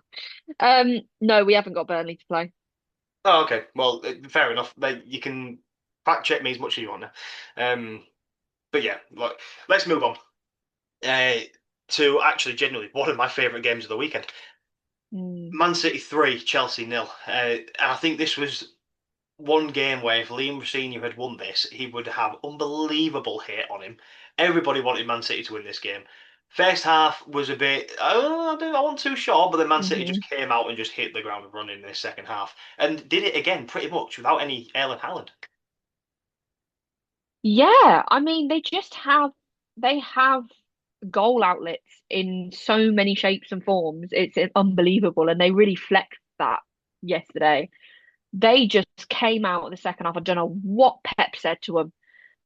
No, we haven't got Burnley to play. Oh, okay. Well, fair enough. You can fact check me as much as you want now. But yeah, look, let's move on uh, to actually genuinely one of my favourite games of the weekend. Mm. Man City 3, Chelsea nil. And I think this was one game where if Liam Senior had won this, he would have unbelievable hate on him. Everybody wanted Man City to win this game. First half was a bit, I wasn't too sure, but then Man City just Hmm. came out and just hit the ground running in this second half and did it again pretty much without any Erling Haaland. Yeah, I mean they have goal outlets in so many shapes and forms. It's unbelievable, and they really flexed that yesterday. They just came out in the second half. I don't know what Pep said to them,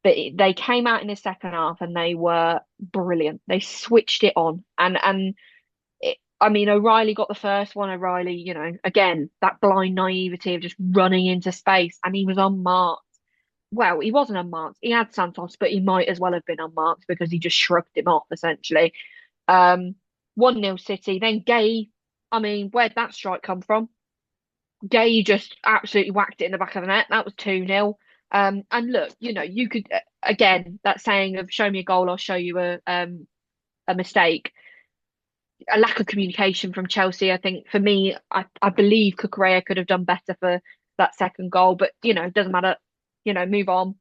but they came out in the second half and they were brilliant. They switched it on, I mean, O'Reilly got the first one. O'Reilly, again, that blind naivety of just running into space, and he was unmarked. Well, he wasn't unmarked. He had Santos, but he might as well have been unmarked because he just shrugged him off essentially. 1-0 City. Then Gay, I mean, where'd that strike come from? Gay just absolutely whacked it in the back of the net. That was 2-0. And look, you could again that saying of show me a goal, I'll show you a mistake. A lack of communication from Chelsea. I think for me, I believe Cucurella could have done better for that second goal, but it doesn't matter. Move on.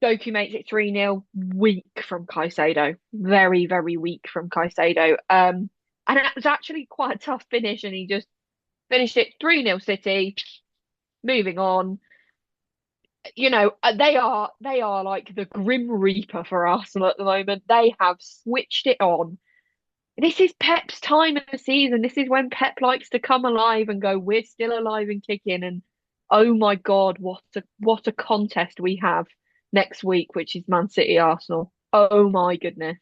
Doku makes it 3-0. Weak from Caicedo. Very, very weak from Caicedo. And it was actually quite a tough finish, and he just finished it 3-0 City. Moving on. They are like the Grim Reaper for Arsenal at the moment. They have switched it on. This is Pep's time of the season. This is when Pep likes to come alive and go, we're still alive and kicking. And oh my God, what a contest we have next week, which is Man City Arsenal. Oh my goodness.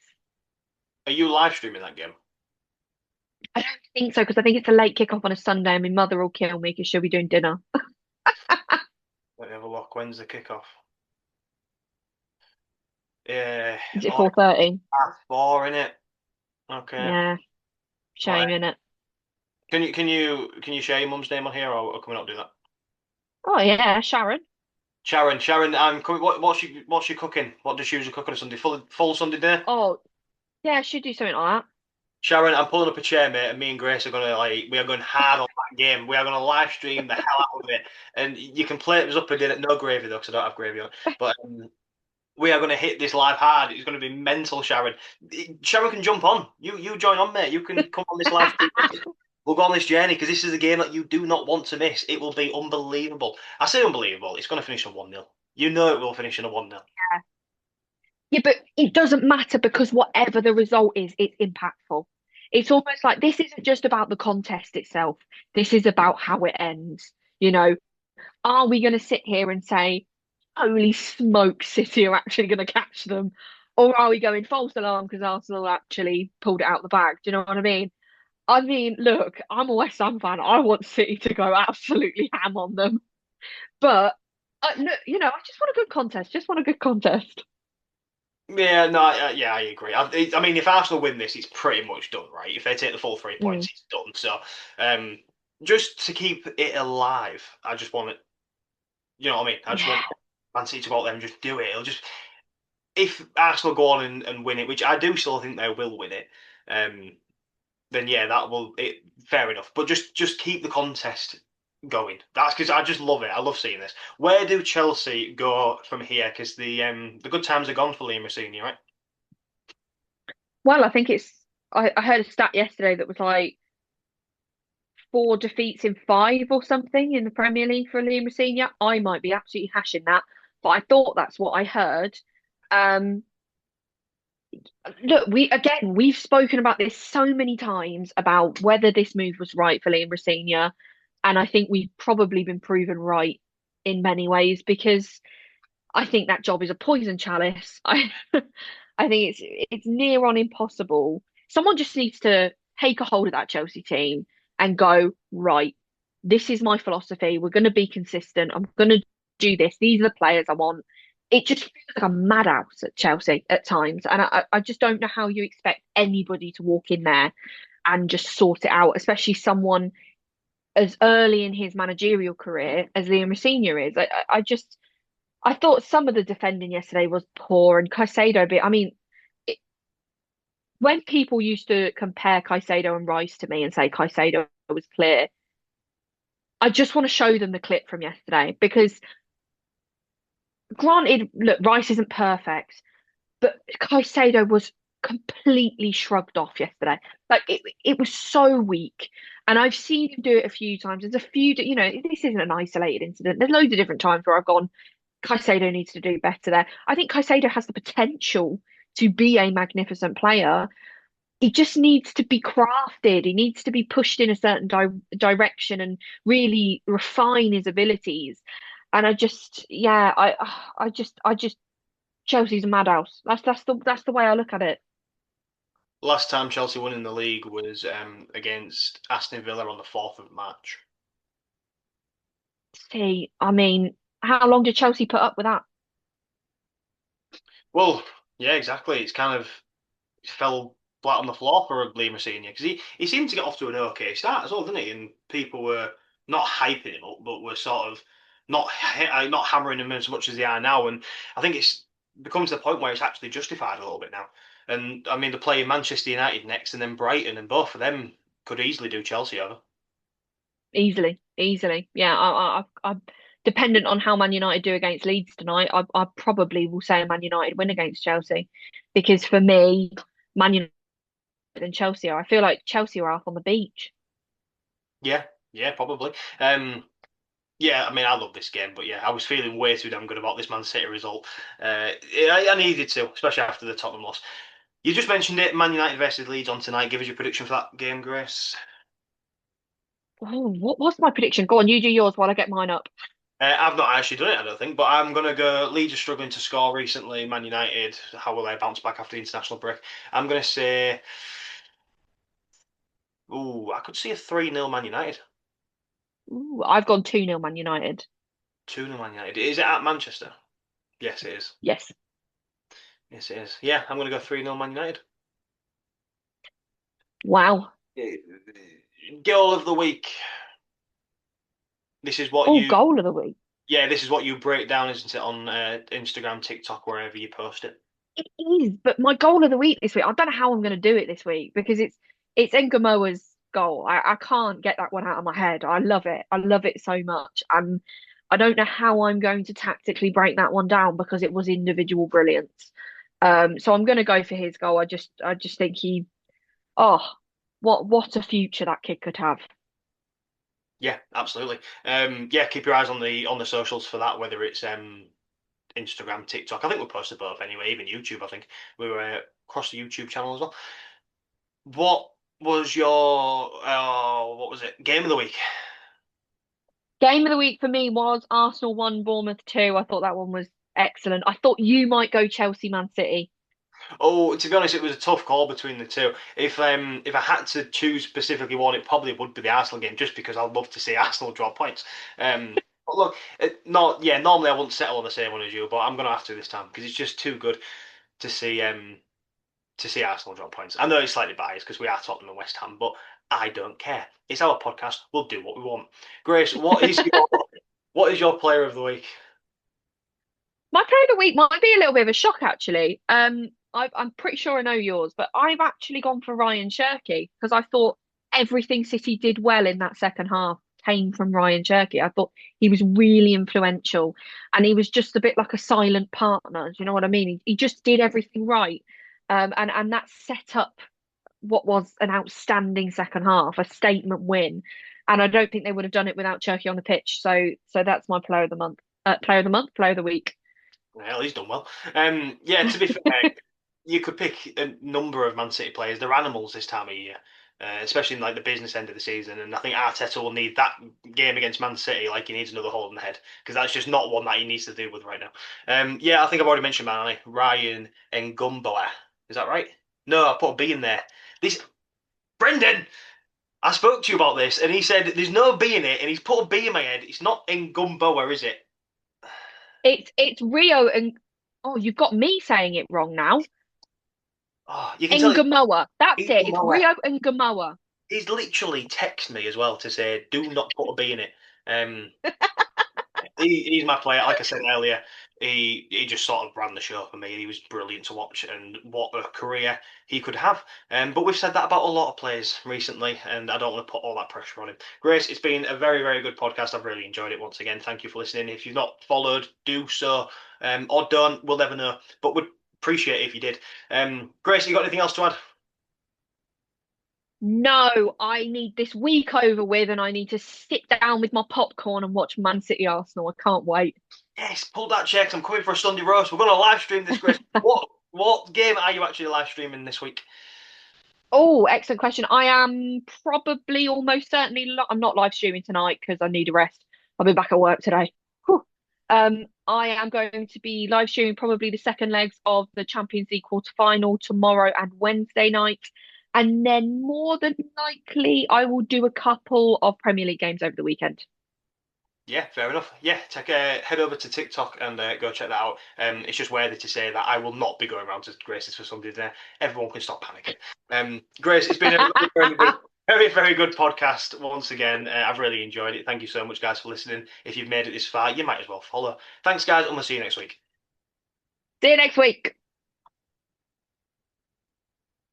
Are you live streaming that game? I don't think so because I think it's a late kickoff on a Sunday and my mother will kill me because she'll be doing dinner. Let me have a look. When's the kickoff? Yeah, Is it oh, 4:30? half four in it. Okay. Yeah, Well, shame in it. can you share your mum's name on here, or can we not do that? Oh yeah, Sharon. Sharon, I'm coming. What's she cooking? What does she usually cook on a Sunday? Full Sunday dinner. Oh yeah, she'd do something like that. Sharon, I'm pulling up a chair, mate, and me and Grace are gonna we are going hard on that game. We are gonna live stream the hell out of it, and you can play it up a dinner. No gravy though, because I don't have gravy on. But we are gonna hit this live hard. It's gonna be mental, Sharon. Sharon can jump on. You join on, mate. You can come on this live stream. We'll go on this journey because this is a game that you do not want to miss. It will be unbelievable. I say unbelievable. It's going to finish on 1-0. You know it will finish on a 1-0. Yeah, but it doesn't matter because whatever the result is, it's impactful. It's almost like this isn't just about the contest itself. This is about how it ends. You know, are we going to sit here and say, holy smoke, City are actually going to catch them? Or are we going false alarm because Arsenal actually pulled it out the bag? Do you know what I mean? I mean, look, I'm a West Ham fan. I want City to go absolutely ham on them. But, look, I just want a good contest. Just want a good contest. Yeah, no, yeah, I agree. I mean, if Arsenal win this, it's pretty much done, right? If they take the full 3 points, Mm, it's done. So, um, just to keep it alive, I just want it. You know what I mean? I just want yeah. Man City to go out there and just do it. It'll just if Arsenal go on and win it, which I do still think they will win it. Um, then yeah, that will it. Fair enough. But just keep the contest going. That's because I just love it. I love seeing this. Where do Chelsea go from here? Because the good times are gone for Liam Rosini, right? Well, I think I heard a stat yesterday that was like 4 defeats in 5 or something in the Premier League for Liam Rosinha. I might be absolutely hashing that, but I thought that's what I heard. Um, Look, we've spoken about this so many times about whether this move was right for Liam Rosinha, and I think we've probably been proven right in many ways because I think that job is a poison chalice. I think it's near on impossible. Someone just needs to take a hold of that Chelsea team and go, right, this is my philosophy. We're going to be consistent. I'm going to do this. These are the players I want. It just feels like a madhouse at Chelsea at times. And I just don't know how you expect anybody to walk in there and just sort it out, especially someone as early in his managerial career as Liam Rosinha is. I thought some of the defending yesterday was poor and Caicedo bit. I mean, it, when people used to compare Caicedo and Rice to me and say Caicedo was clear, I just want to show them the clip from yesterday because, granted, look, Rice isn't perfect, but Caicedo was completely shrugged off yesterday. Like it was so weak. And I've seen him do it a few times. There's a few, this isn't an isolated incident. There's loads of different times where I've gone, Caicedo needs to do better there. I think Caicedo has the potential to be a magnificent player. He just needs to be crafted. He needs to be pushed in a certain direction and really refine his abilities. And yeah, I just Chelsea's a madhouse. That's the way I look at it. Last time Chelsea won in the league was against Aston Villa on the 4th of March. See, I mean, how long did Chelsea put up with that? Well, yeah, exactly. It's kind of fell flat on the floor for Lima Senior because he seemed to get off to an okay start as well, didn't he? And people were not hyping him up, but were sort of not hammering him as much as they are now. And I think it's become to the point where it's actually justified a little bit now. And I mean, they're playing Manchester United next, and then Brighton, and both of them could easily do Chelsea over. Easily, easily. Yeah, I'm dependent on how Man United do against Leeds tonight. I probably will say Man United win against Chelsea, because for me, Man United and Chelsea are. I feel like Chelsea are off on the beach. Yeah, yeah, probably. Yeah, I mean, I love this game, but yeah, I was feeling way too damn good about this Man City result. I needed to, especially after the Tottenham loss. You just mentioned it, Man United versus Leeds on tonight. Give us your prediction for that game, Grace. Oh, what's my prediction? Go on, you do yours while I get mine up. I've not actually done it, I don't think, but I'm going to go. Leeds are struggling to score recently. Man United, how will they bounce back after the international break? I'm going to say, ooh, I could see a 3-0 Man United. Ooh, I've gone 2-0 Man United. 2-0 Man United. Is it at Manchester? Yes, it is. Yes. Yes, it is. Yeah, I'm going to go 3-0 Man United. Wow. Goal of the week. This is what Oh, you, goal of the week. yeah, this is what you break down, isn't it, on Instagram, TikTok, wherever you post it. It is, but my goal of the week this week, I don't know how I'm going to do it this week because it's Ngomoa's goal. I can't get that one out of my head. I love it. I love it so much. I don't know how I'm going to tactically break that one down because it was individual brilliance. So I'm going to go for his goal. I just think oh, what a future that kid could have. Yeah, absolutely. Yeah, keep your eyes on the socials for that, whether it's Instagram, TikTok. I think we'll post it both anyway, even YouTube. I think we were across the YouTube channel as well. What was your what was it? Game of the week. Game of the week for me was Arsenal 1, Bournemouth 2. I thought that one was excellent. I thought you might go Chelsea, Man City. Oh, to be honest, it was a tough call between the two. If I had to choose specifically one, it probably would be the Arsenal game, just because I'd love to see Arsenal drop points. But look, not yeah. Normally I wouldn't settle on the same one as you, but I'm gonna have to this time because it's just too good to see Arsenal drop points. I know it's slightly biased because we are Tottenham and West Ham, but I don't care. It's our podcast. We'll do what we want. Grace, what is your player of the week? My player of the week might be a little bit of a shock, actually. I'm pretty sure I know yours, but I've actually gone for Ryan Cherky because I thought everything City did well in that second half came from Ryan Cherky. I thought he was really influential, and he was just a bit like a silent partner. Do you know what I mean? He just did everything right, and that set up what was an outstanding second half, a statement win. And I don't think they would have done it without Cherky on the pitch. So that's my player of the month. Player of the month, player of the week. Well, he's done well. Yeah, to be fair, you could pick a number of Man City players. They're animals this time of year, especially in like the business end of the season. And I think Arteta will need that game against Man City like he needs another hold in the head because that's just not one that he needs to deal with right now. Yeah, I think I've already mentioned man, Ryan Ngumboa. Is that right? No, I put a B in there. This Brendan. I spoke to you about this, and he said there's no B in it, and he's put a B in my head. It's not Ngumboa, is it? It's Rio and oh, you've got me saying it wrong now. Oh, you can tell it's Ngamoa. That's it. It's Ngumboa. Rio and Ngamoa. He's literally texted me as well to say, "Do not put a B in it." Um, he's my player, like I said earlier. he just sort of ran the show for me. He was brilliant to watch, and what a career he could have. But we've said that about a lot of players recently, and I don't want to put all that pressure on him. Grace, it's been a very, very good podcast. I've really enjoyed it once again. Thank you for listening. If you've not followed, do so, or don't. We'll never know, but would appreciate it if you did. Grace, you got anything else to add? No, I need this week over with, and I need to sit down with my popcorn and watch Man City Arsenal. I can't wait. Yes, pull that check. I'm coming for a Sunday roast. We're going to live stream this, Grace. What game are you actually live streaming this week? Oh, excellent question. I am probably almost certainly I'm not live streaming tonight because I need a rest. I'll be back at work today. Whew. I am going to be live streaming probably the second legs of the Champions League quarter final tomorrow and Wednesday night. And then more than likely, I will do a couple of Premier League games over the weekend. Yeah, fair enough. Yeah, take a head over to TikTok and go check that out. It's just worthy to say that I will not be going around to Grace's for Sunday dinner. Everyone can stop panicking. Grace, it's been a very, very good, very, very good podcast once again. I've really enjoyed it. Thank you so much, guys, for listening. If you've made it this far, you might as well follow. Thanks, guys, and we'll see you next week. See you next week.